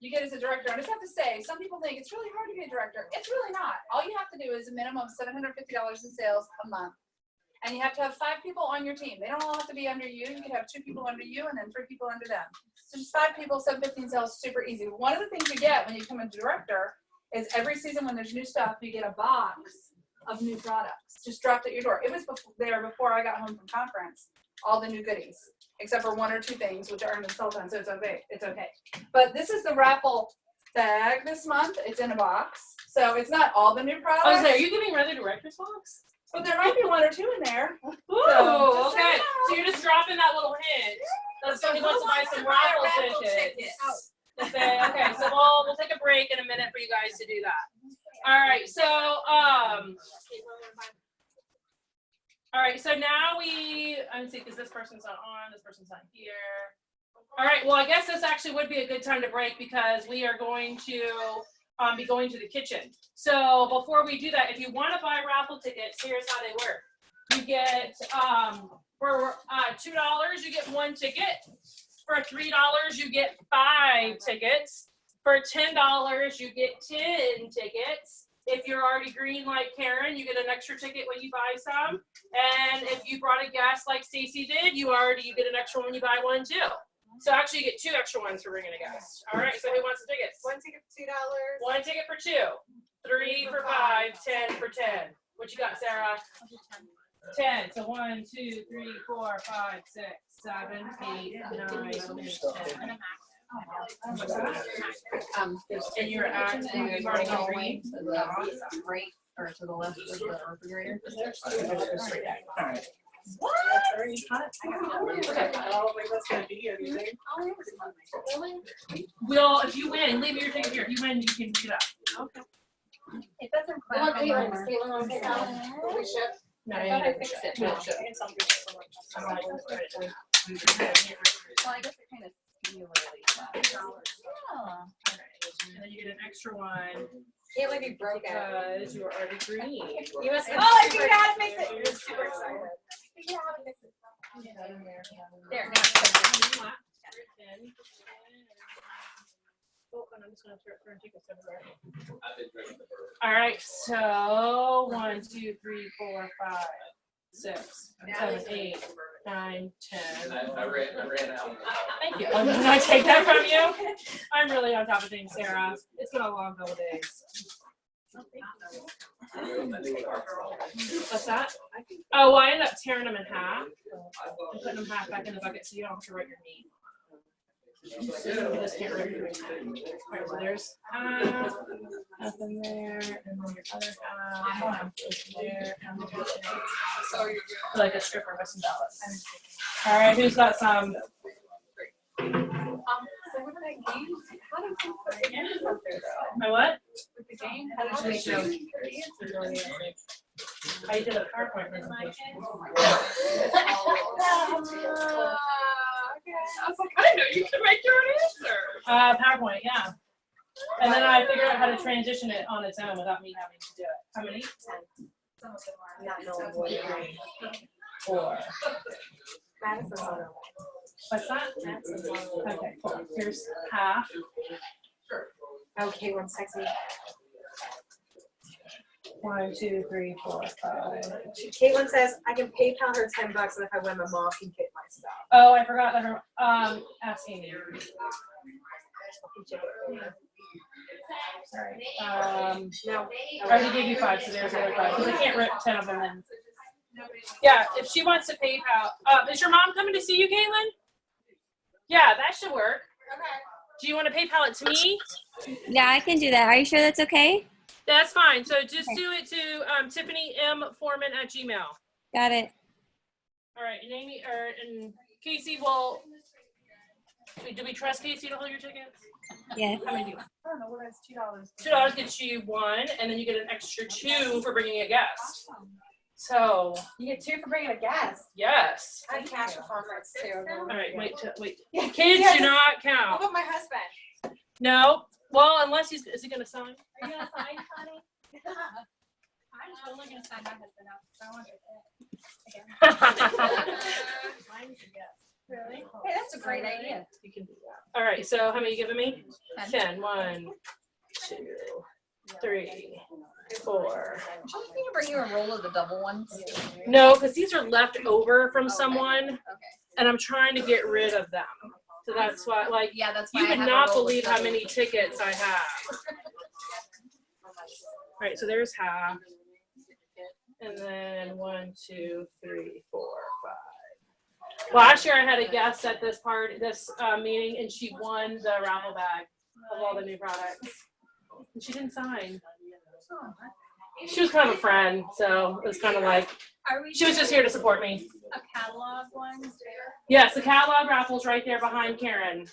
you get as a director, and I just have to say, some people think it's really hard to be a director. It's really not. All you have to do is a minimum of $750 in sales a month. And you have to have 5 people on your team. They don't all have to be under you. You could have 2 people under you and then 3 people under them. So just 5 people, $750 in sales, super easy. One of the things you get when you come into director is every season when there's new stuff, you get a box of new products just dropped at your door. It was there before I got home from conference, all the new goodies, except for 1 or 2 things, which aren't in cell phone, so it's okay. It's okay. But this is the raffle bag this month. It's in a box. So it's not all the new products. Oh, are you giving other director's box? But there might be 1 or 2 in there. Ooh, okay. So you're just dropping that little hint. Somebody wants to buy some raffle tickets. Okay, so we'll take a break in a minute for you guys to do that. All right, so now let's see, because this person's not on, this person's not here. All right, well, I guess this actually would be a good time to break because we are going to be going to the kitchen. So before we do that, if you want to buy raffle tickets, here's how they work. You get for $2 you get 1 ticket. For $3 you get 5 tickets. For $10 you get 10 tickets. If you're already green like Karen, you get an extra ticket when you buy some. And if you brought a guest like Stacy did, you get an extra when you buy one too. So actually you get 2 extra ones for bringing a guest. All right, so who wants the tickets? 1 ticket for $2. 1 ticket for 2, 3 for 5, 10 for 10. What you got, Sarah? 10. So 1, 2, 3, 4, 5, 6, 7, 8, 9, 10. And you're at, you've already got green. To the right or to the left of the refrigerator. What? Well, if you win, leave your ticket here. If you win, you can pick it up. Okay. It doesn't clap anymore. No, I thought I fixed it. No. Well, I guess it kind of similarly claps. And then you get an extra one Can't believe you broke it. because you are already green. You must have been I figured out how to fix it. You're super excited. There, now. Oh, and I'm just gonna turn tickets everywhere. All right, so 1, 2, 3, 4, 5, 6, 7, 8, 9, 10. I ran out. Thank you. Oh, did I take that from you? I'm really on top of things, Sarah. It's been a long couple days. What's that? Oh, well, I ended up tearing them in half and putting them half back in the bucket so you don't have to write your name. You just can't write your name. All right, so there's half in there, and then your other half there, and then like a stripper with some ballots. All right, who's got some? So what did I game? How did you put it in there though? My what? With the game? How did you make it? I did a PowerPoint presentation. I was like, I didn't know you could make your own answer. PowerPoint, yeah. And then I figured out how to transition it on its own without me having to do it. How many? 10. Not knowing what you're doing. 4. Madison's on her way. What's that? Okay, cool. Here's half. Okay, one second. 1, 2, 3, 4, 5. Caitlin says I can PayPal her $10, and if I win, my mom can get my stuff. Oh, I forgot that her ask Amy. Sorry. No. I already gave you 5, so there's the other 5. Because I can't rip 10 of them in. Yeah, if she wants to PayPal. Is your mom coming to see you, Caitlin? Yeah, that should work. Okay. Do you want to PayPal it to me? Yeah, I can do that. Are you sure that's okay? That's fine. So just do it to Tiffany M. Foreman at Gmail. Got it. All right, and Amy and Casey will. Do we trust Casey to hold your tickets? Yeah. How many do you? I don't know what is $2. $2 gets you 1, and then you get an extra 2 for bringing a guest. So You get 2 for bringing a guest. yes. I had cash for farmers too. All right, wait. Yeah, Kids yeah, do not What count. about my husband? No. Well, unless is he gonna sign? Are you gonna sign, honey? I'm totally gonna sign my husband out, because I want it. Mine's a yes. Really? Hey, that's a great idea. You can do that. All right. So how many you giving me? 10. 10. 1, 2, 3, 4. Can you bring you a roll of the double ones? No, because these are left over from Okay. someone, Okay. and I'm trying to get rid of them. So that's why, like, Yeah, that's why you I would have a not roll of believe how double. many tickets I have. All right, so there's half. And then 1, 2, 3, 4, 5. Last year I had a guest at this meeting, and she won the raffle bag of all the new products. And she didn't sign. She was kind of a friend, so it was kind of like, Are we she was just here to support me. a catalog one? Yes, the catalog raffle's right there behind Karen.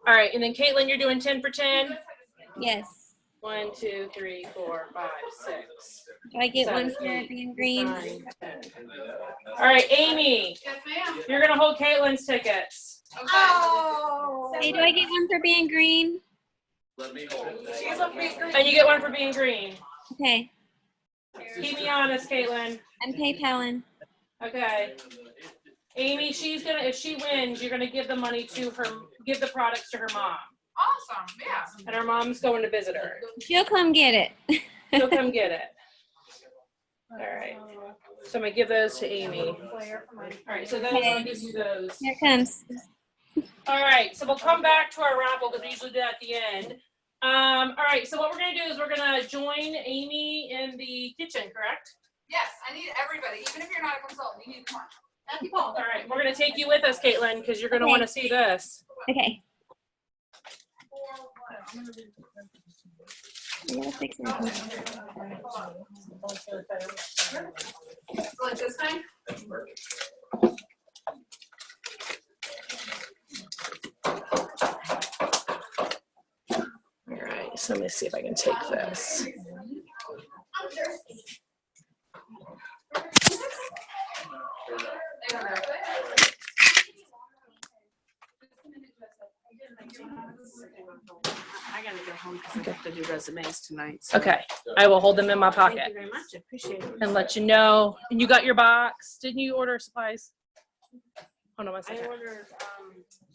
All right, and then Caitlin, you're doing 10 for 10? Yes. 1, 2, 3, 4, 5, 6. Do I get one 7, for 8, being green? 9, 10. All right, Amy, Yes, ma'am. you're gonna hold Caitlin's tickets. Okay. Oh. Hey, do I get one for being green? Let me hold it. She's a big green. And you get one for being green. Okay. Keep me honest, Caitlin. I'm PayPaling. Okay. Amy, she's gonna, if she wins, you're gonna give the money to her, give the products to her mom. Awesome. Yeah. And her mom's going to visit her. She'll come get it. She'll come get it. All right. So I'm gonna give those to Amy. All right, so those, I'll give you those. Here it comes. All right, so we'll come back to our raffle because we usually do that at the end. All right, so what we're gonna do is we're gonna join Amy in the kitchen, correct? Yes, I need everybody, even if you're not a consultant, you need to come on. All right, we're gonna take you with us, Caitlin, because you're gonna Okay. want to see this. Okay. I gotta fix it. Like this time? All right, so let me see if I can take this. I gotta go home because I have to do resumes tonight. So. Okay, I will hold them in my Thank pocket you very much. I appreciate it. and let you know. And you got your box? Didn't you order supplies? Hold on one I second. ordered,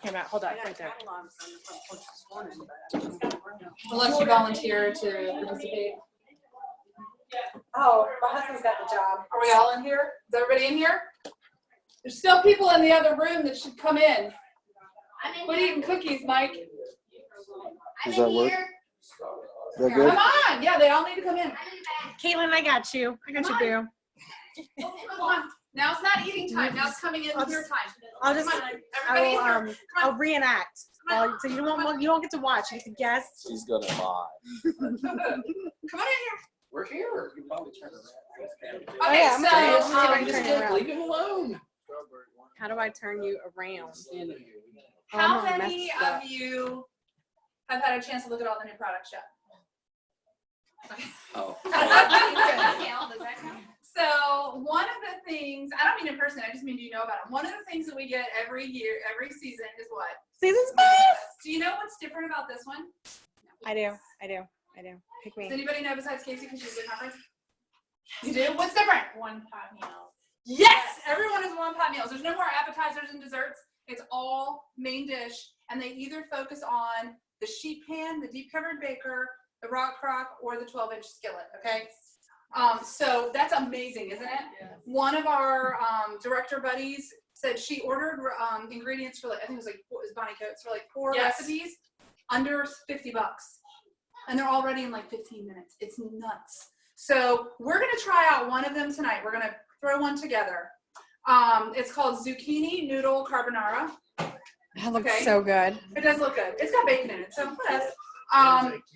Here, Matt, hold on, I got right there. catalogs on the front porch this morning, but Unless you volunteer to participate. Oh, my husband's got the job. Are we all in here? Is everybody in here? There's still people in the other room that should come in. Quit eating cookies, Mike. Does that work? Is that Come good? on. Yeah, they all need to come in. Caitlin, I got you. I got you, boo. Come on. Now it's not eating time. Now it's coming in your time. I'll just, Come on. I Everybody will, in here. I'll reenact. So you won't get to watch. You get to guess. She's gonna lie. Come on in here. We're here. You probably turn around. Okay, yeah, I'm gonna so turn it around. Leave him alone. How do I turn you around? how I'm gonna many mess up. of you have had a chance to look at all the new products yet? Oh. So one of the things, I don't mean in person, I just mean do you know about them? One of the things that we get every year, every season is what? Season's best. Do you know what's different about this one? I do. Pick Does me. anybody know besides Casey because she's at the conference? You do? What's different? One pot meal. Yes, everyone is one pot meals. There's no more appetizers and desserts. It's all main dish, and they either focus on the sheet pan, the deep covered baker, the rock crock, or the 12-inch skillet. Okay, so that's amazing, isn't it? Yes. One of our director buddies said she ordered ingredients for like I think it was Bonnie Coates for like 4 Yes. recipes under $50, and they're all ready in like 15 minutes. It's nuts. So we're gonna try out one of them tonight. We're gonna throw one together. It's called zucchini noodle carbonara. That looks Okay. so good. It does look good. It's got bacon in it, so yes.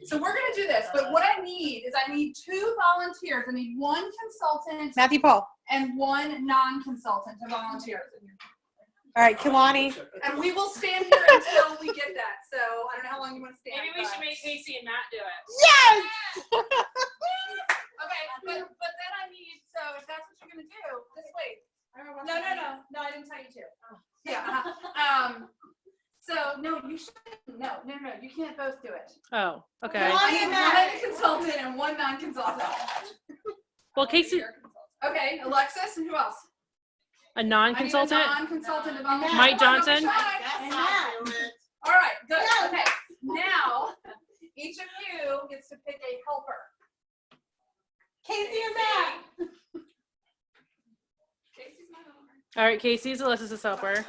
So we're gonna do this, but what I need is I need 2 volunteers. I need 1 consultant Matthew Paul. and 1 non-consultant to volunteer. All right, Kilani. And we will stand here until we get that. So I don't know how long you want to stand. Maybe we but- should make Casey and Matt do it. Yes. Okay, but then I need, so if that's what you're gonna do, just wait. No, I didn't tell you to. Yeah. So no, you shouldn't. No, you can't both do it. Oh, okay. I need 1 consultant and 1 non-consultant. Well, Casey, Okay, Alexis, and who else? a I need non-consultant. a non-consultant to volunteer. Mike Come on, don't be Johnson? shy. All right, good. Okay, now each of you gets to pick a helper. Casey and Matt. Casey's my helper. All right, Casey's Alyssa's helper.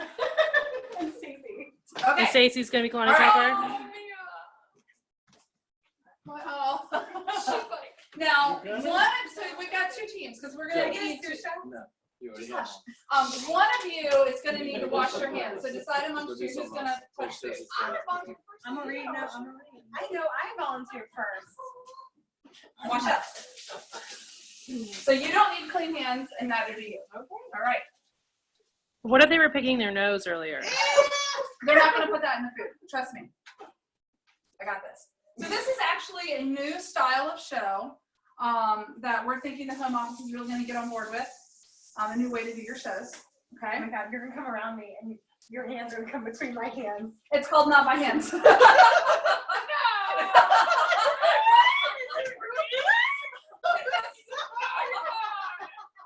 And Stacey. And Okay. Stacey's gonna be All Kalani's helper. right. Oh. Now, so we've got 2 teams because we're gonna need to. You already Just know. hush. One of you is gonna need to wash your hands. So decide amongst you who's gonna touch food. I'm gonna read. No, I'm gonna read. I know. I volunteered first. Wash up. So you don't need clean hands, and neither do you. Okay. All right. What if they were picking their nose earlier? They're not going to put that in the food. Trust me. I got this. So this is actually a new style of show that we're thinking the home office is really going to get on board with. A new way to do your shows. Okay. Oh my God, you're gonna come around me and your hands are gonna come between my hands. It's called Not My Hands.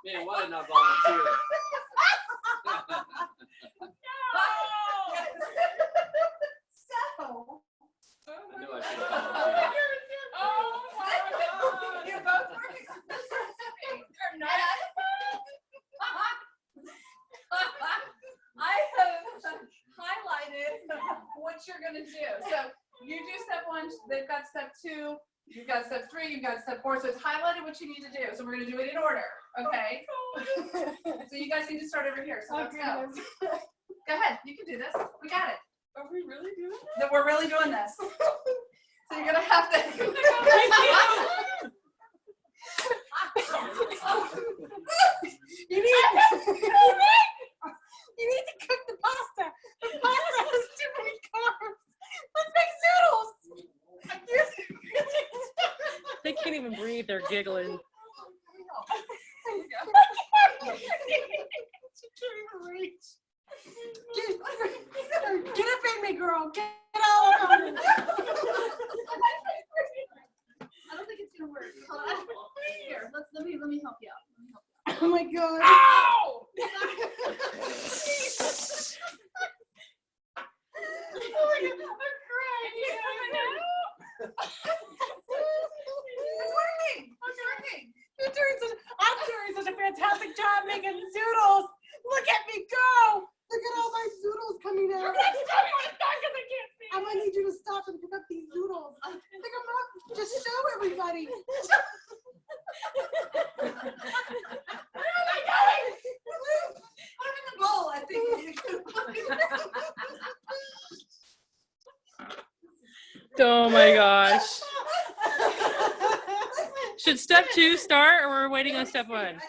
Man, why didn't I volunteer? So. I knew I should have volunteered. You're both working on this recipe. You're not. I have highlighted what you're gonna do. So you do step 1, they've got step 2, you've got step 3, you've got step 4. So it's highlighted what you need to do. So we're gonna do it in order, okay? So you guys need to start over here. So let's go. Go ahead, you can do this. We got it. Are we really doing it? That we're really doing this. So you're gonna have to. You need to cook the pasta. The pasta has too many carbs. Let's make zoodles. They can't even breathe. They're giggling. She can't even reach. Get up in me, girl. Get all up on me. I don't think it's gonna work. Here, let me help you out. Oh my God. Ow! Oh my God, I'm crying. It's working. It's working. I'm doing such a fantastic job making zoodles. Look at me go. Look at all my zoodles coming out. I'm gonna need you to stop and pick up these zoodles. Pick them up. Just show everybody. Where are they going? Put them in the bowl, I think. Oh my gosh. Should step 2 start, or we're waiting on step 1?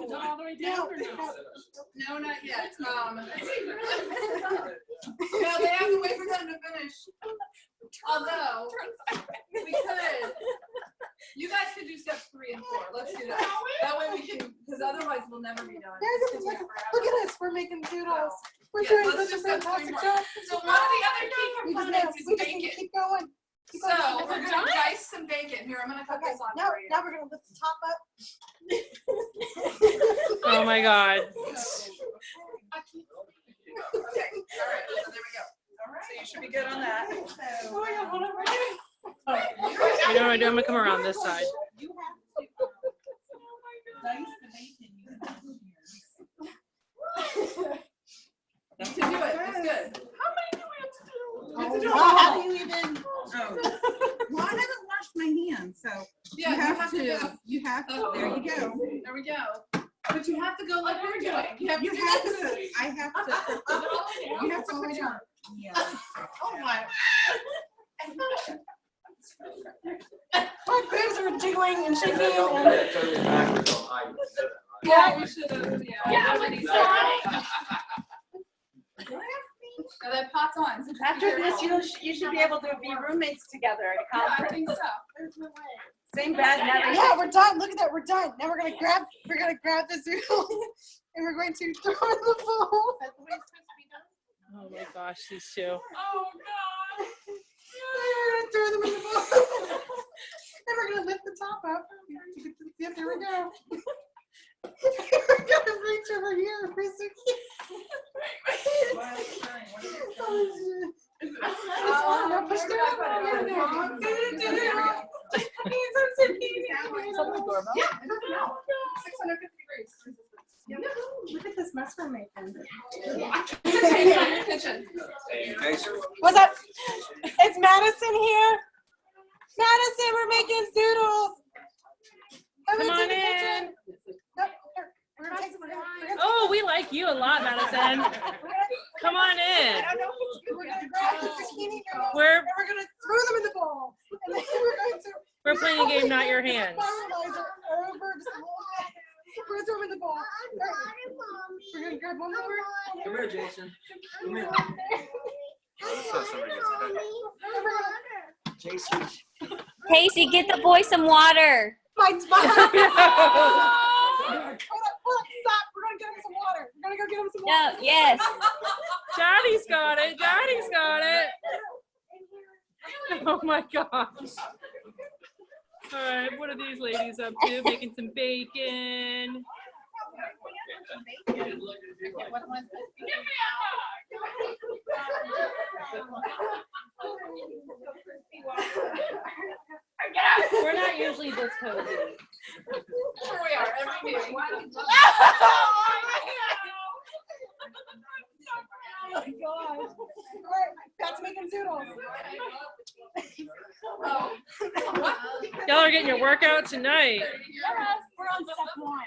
Is it all the way down or no? No, not yet. No, they have to wait for them to finish. Although, we could. You guys could do steps 3 and 4. Let's do that. That way we can, because otherwise we'll never be done. Look at us. We're making zoodles. We're Yes, doing let's such a do steps 3 fantastic more. job. So one of the other key We components is just need to bacon. keep going. Keep So going. we're going to dice some bacon. Here, I'm going to cut Okay, this on now for you. we're gonna lift the top up. Oh my God. Okay, all right, so there we go. All right, so you should be good on that. Oh my God, hold on, right here. You know what I do? I'm gonna come around this side. You have to dice the bacon You can do it. It's good. How do you even? Well, I haven't washed my hands, so Yeah, you have to go. to. You have to. There you go. There we go. But you have to go like we're doing. You have You to have do to. this. I have to. You have to all the way down. Yeah. Oh my. My boobs are jiggling and shaking. And... Yeah, we should have. Yeah, Now that pot's on. So After this, you should be able to be roommates together at a Yeah, I conference. think so. Same bed, never. Yeah, we're done. Look at that. We're done. Now we're gonna grab the zoodles and we're going to throw in the bowl. Oh my gosh, these two. Oh God. We're gonna throw them in the bowl. And we're gonna lift the top up. Yep, here we go. We're gonna reach over here. We're so cute. Oh, shit. Now push down. Yeah, 650 degrees. Look at this mess we're making. Kitchen. What's up? It's Madison here. Madison, we're making zoodles. Come on in. We're gonna take Oh, we like you a lot, Madison. Come on in. I don't know if it's good. We're gonna grab the zucchini. We're And we're gonna throw them in the bowl. And then We're playing a game, not your the hands. spiralizer over just a little bit. We're gonna throw them in the bowl. We're gonna grab one more. Come here, Jason. Come here. Jason. Casey, get the boy some water. Hold on, stop. We're gonna get him some water. We're gonna go get him some No, water. yes. Daddy's got it. Daddy's got it. Oh my gosh. All right, what are these ladies up to? Making some bacon. We're not usually this cozy. Sure we are, every meeting. Oh my gosh. All right, back to making zoodles. Y'all are getting your workout tonight. We're on step one.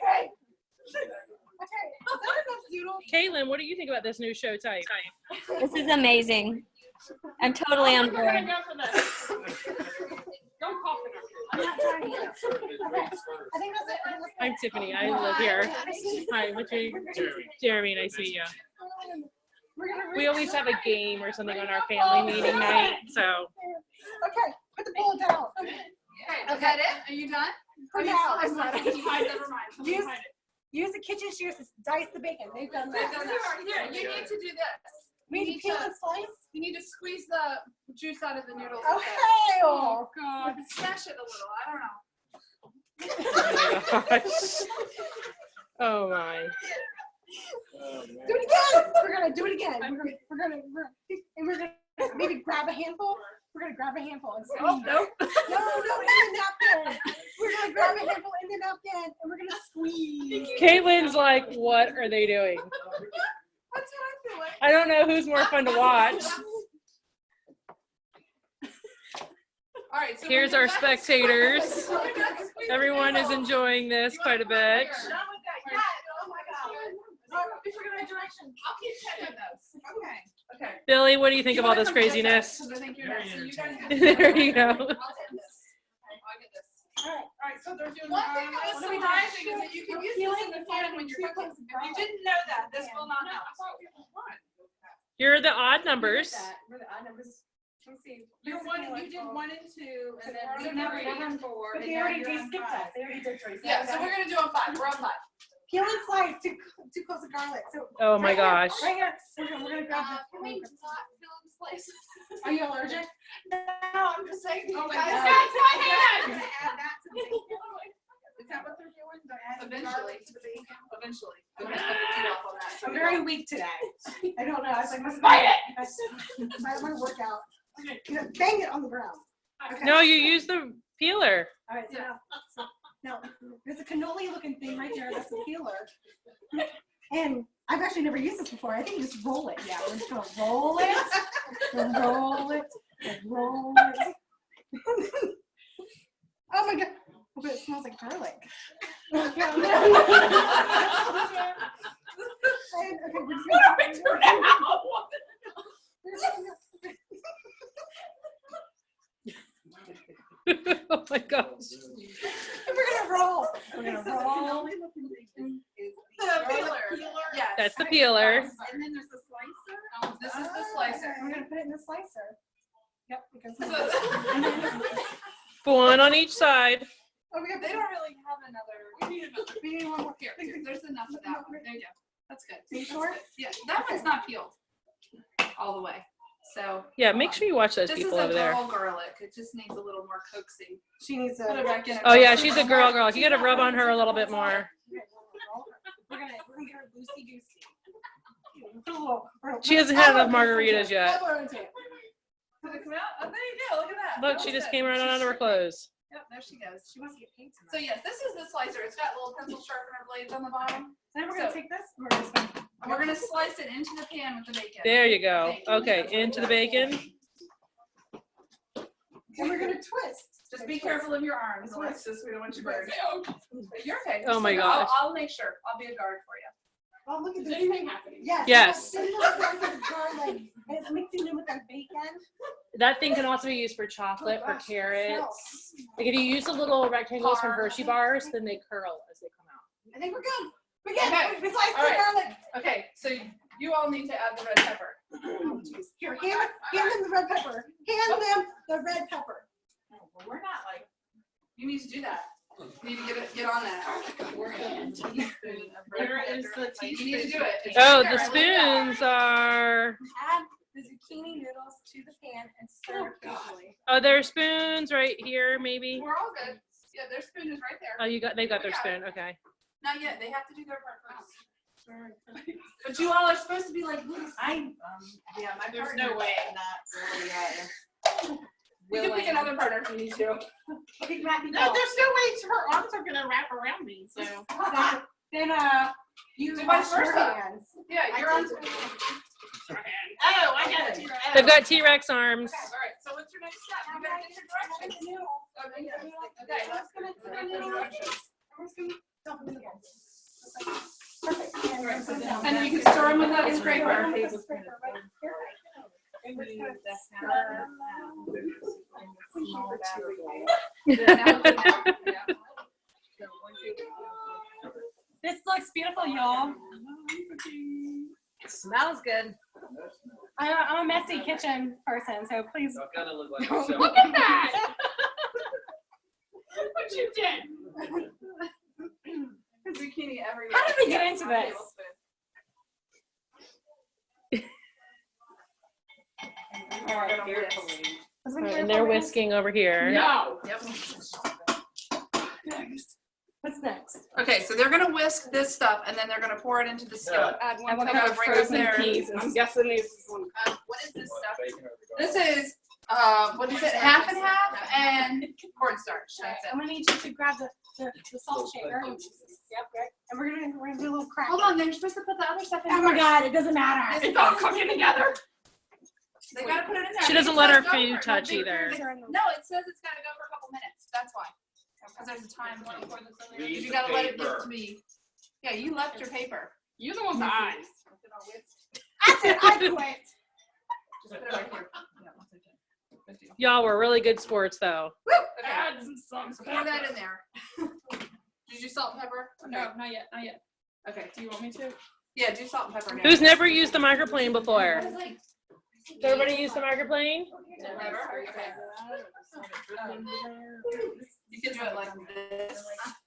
Okay, is that enough zoodles? Caitlin, what do you think about this new show type? This is amazing. I'm totally on board. Don't cough in our I'm not trying to get it. Okay, I think that's it. I'm Tiffany. I live here. Hi, what's your name? Jeremy, nice to meet you. We always have a game or something on our family meeting night, so. Okay, put the bowl down. Okay, is that it? Are you done? For now. Never mind. Use the kitchen shears to dice the bacon. They've done that. Here, you need to do this. We need to peel and slice. You need to squeeze the juice out of the noodles. Okay. Oh God. Smash it a little. I don't know. Oh my gosh. Oh my. Do it again. We're gonna do it again. We're gonna maybe grab a handful. We're gonna grab a handful and squeeze. Oh, nope. No, in the napkin. We're gonna grab a handful in the napkin and we're gonna squeeze. Caitlin's like, what are they doing? That's what I feel like. I don't know who's more fun to watch. All right. So Here's our spectators. Everyone is enjoying this quite a bit. Oh my God. We forgot our directions. I'll keep checking those. Okay. Okay. Billy, what do you think of all this craziness? I think you're next. So you guys There you go. I'll take this. I'll get this. All right, so they're doing One thing that was what are we doing? surprising is that you can use this in the pan when you're cooking. If you didn't know that, this will not help. You're the odd numbers. We're the odd numbers. Let's see. You did 1 and 2, and then So we now never we're did on 4. But and they now already you're on skipped 5. us. They already did Tracy. Yeah, so we're gonna do on 5. We're on 5. Peel and slice two cloves of garlic. So Oh my right here, gosh. Right here. We're gonna grab the. Can we not peel and slice? Are you allergic? No, I'm just saying. Oh my guys, God. that's my hand. Add that to the Is that what they're doing? They're adding Eventually. garlic to the bacon? Eventually. I'm gonna put the heat off on that. I'm very weak today. I don't know. I was like, must Fight it! I want to work out. Bang it on the ground. Okay. No, you use the peeler. All right. So now, there's a cannoli looking thing right there. That's the peeler. And I've actually never used this before. I think you just roll it. Yeah, we're just gonna roll it. Roll it. Roll it. Oh my God. Oh, but it smells like garlic. Okay, we're just gonna Oh my gosh. We're gonna roll. We're gonna roll. The peeler. Yes. That's the peeler. And then there's the slicer. This is the slicer. We're gonna put it in the slicer. Yep. Because One on each side. oh, we have They don't really have another. We need another. We need one more. Here, there's enough of that one. There you go. That's good. Are you sure? Yeah, that one's not peeled all the way. So Yeah, make sure you watch those this people is a over there. girl garlic. It just needs a little more coaxing. She needs Put it to. back in. Oh yeah, she's a girl. You gotta rub on her a little bit more. We're gonna get her loosey goosey. Put a little. She hasn't had enough margaritas yet. Did it come out? Oh, there you go. Look at that. Look, That she was just good. came right out of her clothes. Yep, there she goes. She wants to get paid tonight. So yes, this is the slicer. It's got little pencil sharpener blades on the bottom. Then we're gonna so- take this. And And we're gonna slice it into the pan with the bacon. There you go. Okay, into the bacon. And we're gonna twist. Just be careful of your arms, Alexis. We don't want you burned. You're okay. Oh my Just- gosh. I'll make sure. I'll be a guard for you. Oh, look at Is this. anything happening? Yes. Yes. It's garlic, and it's mixing it with our bacon. That thing can also be used for chocolate, for carrots. Like if you use the little rectangles from Hershey bars, then they curl as they come out. I think we're good. We're good. Okay. Besides All the right. garlic. Okay, so you all need to add the red pepper. Oh, jeez. Here, hand them the red pepper. Hand them the red pepper. Well, we're not like, you need to do that. You need to get on that. We're in a teaspoon of red Where pepper. is the You need to do it. It's Oh, right the there. spoons are. Add the zucchini noodles to the pan and stir occasionally. Oh, there's spoons right here, maybe. We're all good. Yeah, their spoon is right there. Oh, they got their We got spoon. Okay. Not yet. They have to do their part first. But you all are supposed to be like this. Yeah, my There's partner's no way. not really, We can pick another partner if we need to. Okay, Matthew, No, there's no way her arms are gonna wrap around me, so. Then, you Do wash vice your versa. hands. Yeah, you're on. Oh, I got it. They've got T-Rex arms. All right. So what's your next step? You gotta get your directions. Okay. Okay. Let's get your directions. Perfect. And you can store them with that scraper. This looks beautiful, y'all. Smells good. I'm a messy kitchen person, so please. Gotta look like don't Look at that. What you did? Zucchini everywhere. How did we get into this? All right, And they're whisking over here. No. Yep. What's next? Okay, so they're gonna whisk this stuff and then they're gonna pour it into the skillet. Add one cup of frozen peas. I'm guessing these. What is this stuff? This is, what is it, half and half and cornstarch, that's I'm it. gonna need you to grab the salt shaker. Yep, right. And we're gonna do a little crack. Hold on, they're supposed to put the other stuff in Oh my first. God, it doesn't matter. It's all cooking together. They gotta put it in there. She doesn't It let says her go food for it. touch No, either. No, it says it's gotta go for a couple minutes, that's why. Because there's a time. You gotta let it get to me. Yeah, you left your paper. You the one with the eyes. I said I quit. Just put it right here. Yeah, that's okay. Good deal. Y'all were really good sports, though. Okay, Add some salt. pour that in there. Did you salt and pepper? Okay. No, not yet, not yet. Okay. Do you want me to? Yeah, do salt and pepper now. Who's never used the microplane before? Has everybody used the microplane? Never? Okay. You can do it like this.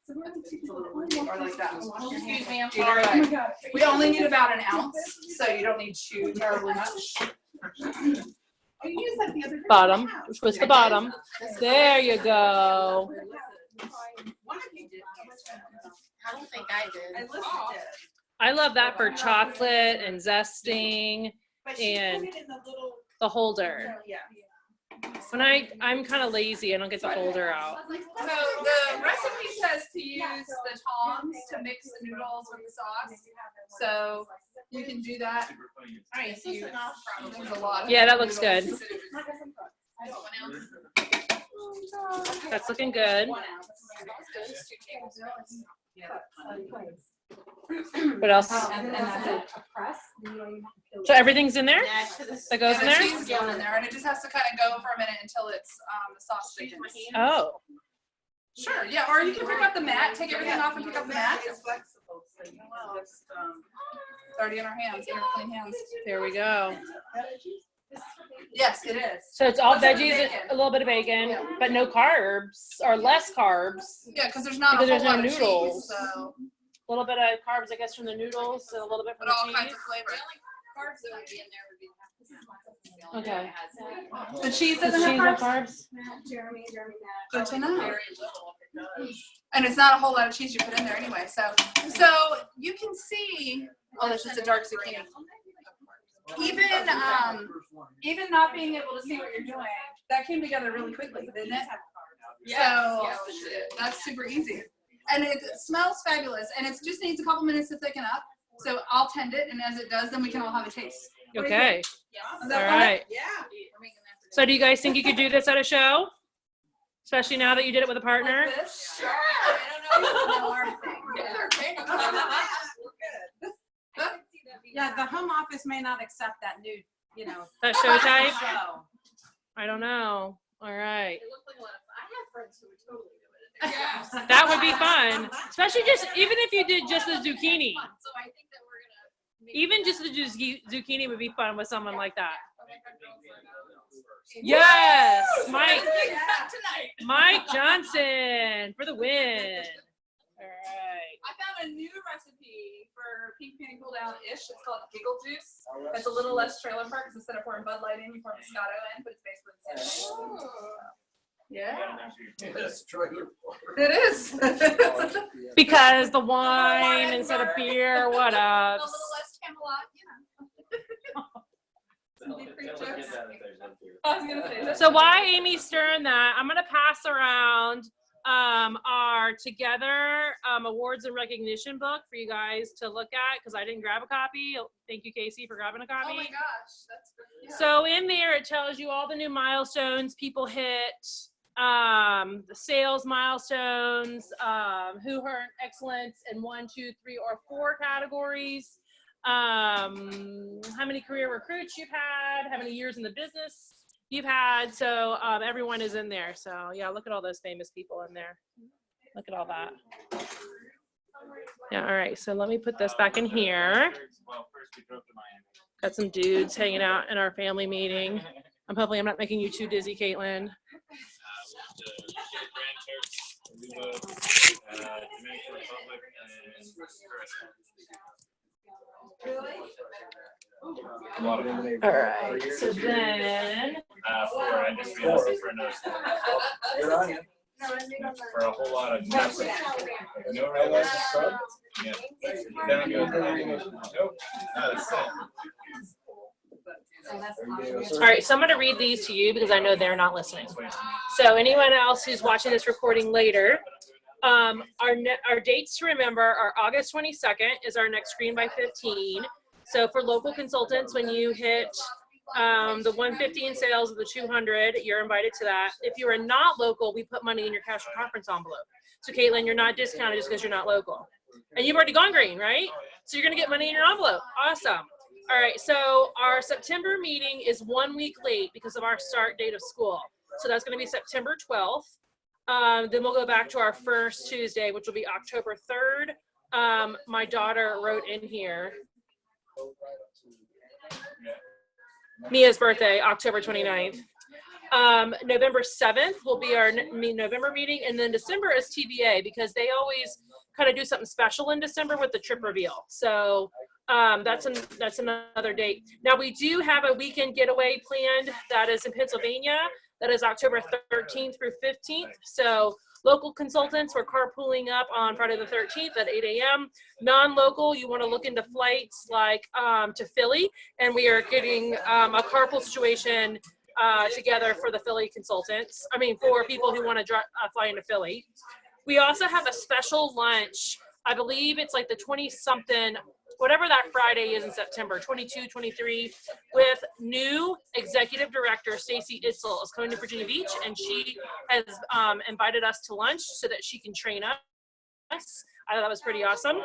Or like that. Excuse me, I'm Either sorry. way. We only need about an ounce, so you don't need too terribly much. Bottom. Twist the bottom. There you go. I don't think I did. I love that for chocolate and zesting and the holder. When I'm kind of lazy, I don't get the holder out. So the recipe says to use the tongs to mix the noodles with the sauce. So you can do that. There's a lot of Yeah, that looks good. noodles. That's looking good. 1 ounce. What else? And that's it. So everything's in there? That goes in The there? cheese is going in there, and it just has to kind of go for a minute until it's the sauce thickens. Oh. Sure, yeah, or you can pick up the mat, take everything off and pick up the mat. It's already in our hands, in our clean hands. There we go. Yes, it is. So it's all What's in the veggies, bacon? a little bit of bacon, but no carbs or less carbs. Yeah, because there's not Because a there's whole no lot of noodles. cheese, so, A little bit of carbs, I guess, from the noodles and a little bit from but the all cheese. kinds of flavor. Okay. The cheese Does doesn't cheese have have carbs? carbs? Jeremy, Matt. Good to know. And it's not a whole lot of cheese you put in there anyway, so you can see, oh, there's just a dark zucchini. Even not being able to see what you're doing, that came together really quickly, didn't it? So that's super easy. And it smells fabulous, and it just needs a couple minutes to thicken up. So I'll tend it, and as it does, then we can all have a taste. Okay. Is All that fun? right. So do you guys think you could do this at a show? Especially now that you did it with a partner? Like this? Sure. I don't know. office may not accept that new, you know. That show type? show. I don't know. All right. It looked like a lot of fun. I have friends who would totally do it. Yeah. That would be fun. Especially just, even if you did just the zucchini. So I think that we're gonna. Even just the zucchini would be fun with someone like that. Yes, Mike Johnson for the win. All right. I found a new recipe for pink pina colada-ish. It's called Giggle Juice. It's a little less trailer park 'cause instead of pouring Bud Light in, you pour Moscato in, but it's basically the same thing. Yeah. It is. Because the wine instead of beer, what A up? little less Camelot, you know. Some deep cream chips. I was gonna say that. So while Amy's stirring that, I'm gonna pass around our Together awards and recognition book for you guys to look at because I didn't grab a copy. Thank you, Casey, for grabbing a copy. Oh my gosh, that's good. Yeah. So in there, it tells you all the new milestones people hit, the sales milestones, who earned excellence in 1, 2, 3, or 4 categories, how many career recruits you've had, how many years in the business you've had. So everyone is in there. So yeah, look at all those famous people in there. Look at all that. Yeah, all right. So let me put this back in here. Got some dudes hanging out in our family meeting. Hopefully I'm not making you too dizzy, Caitlin. All right. So then. For a whole lot of nothing. No relation. Yeah. Then you nope. That's it. All right, so I'm going to read these to you because I know they're not listening. So anyone else who's watching this recording later, our dates to remember are August 22nd is our next Green by 15. So for local consultants, when you hit the 150 in sales of the 200, you're invited to that. If you are not local, we put money in your cash for conference envelope. So Caitlin, you're not discounted just because you're not local. And you've already gone green, right? So you're going to get money in your envelope. Awesome. All right, so our September meeting is 1 week late because of our start date of school. So that's going to be September 12th. Then we'll go back to our first Tuesday, which will be October 3rd. My daughter wrote in here. Mia's birthday, October 29th. November 7th will be our November meeting, and then December is TBA because they always kind of do something special in December with the trip reveal. So that's another date. Now we do have a weekend getaway planned that is in Pennsylvania. That is October 13th through 15th. So local consultants, we're carpooling up on Friday the 13th at 8 a.m. Non-local, you want to look into flights like to Philly, and we are getting a carpool situation together for the Philly consultants. I mean, for people who want to fly into Philly. We also have a special lunch. I believe it's like the 20-something, whatever that Friday is in September, 22, 23, with new executive director, Stacy Itzel, is coming to Virginia Beach, and she has invited us to lunch so that she can train us. I thought that was pretty awesome.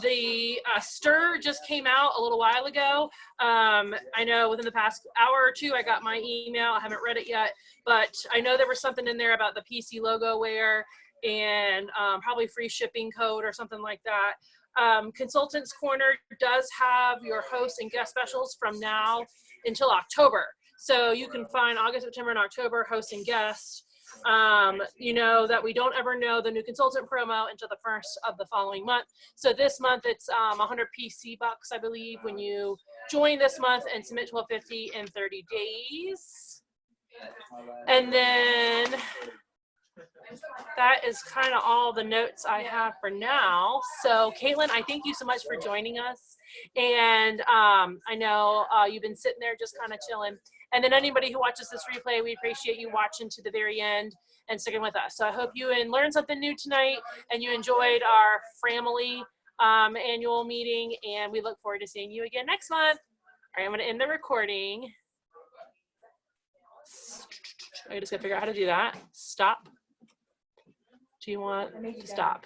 The STIR just came out a little while ago. I know within the past hour or two, I got my email. I haven't read it yet, but I know there was something in there about the PC logo wear and probably free shipping code or something like that. Consultants Corner does have your host and guest specials from now until October. So you can find August, September, and October host and guest. You know that we don't ever know the new consultant promo until the first of the following month. So this month it's 100 PC bucks, I believe, when you join this month and submit $12.50 in 30 days. And then that is kind of all the notes I have for now. So Caitlin, I thank you so much for joining us. And I know you've been sitting there just kind of chilling. And then anybody who watches this replay, we appreciate you watching to the very end and sticking with us. So I hope you learned something new tonight and you enjoyed our FRAMILY annual meeting, and we look forward to seeing you again next month. All right, I'm going to end the recording. I just got to figure out how to do that. Stop. Do you want to stop?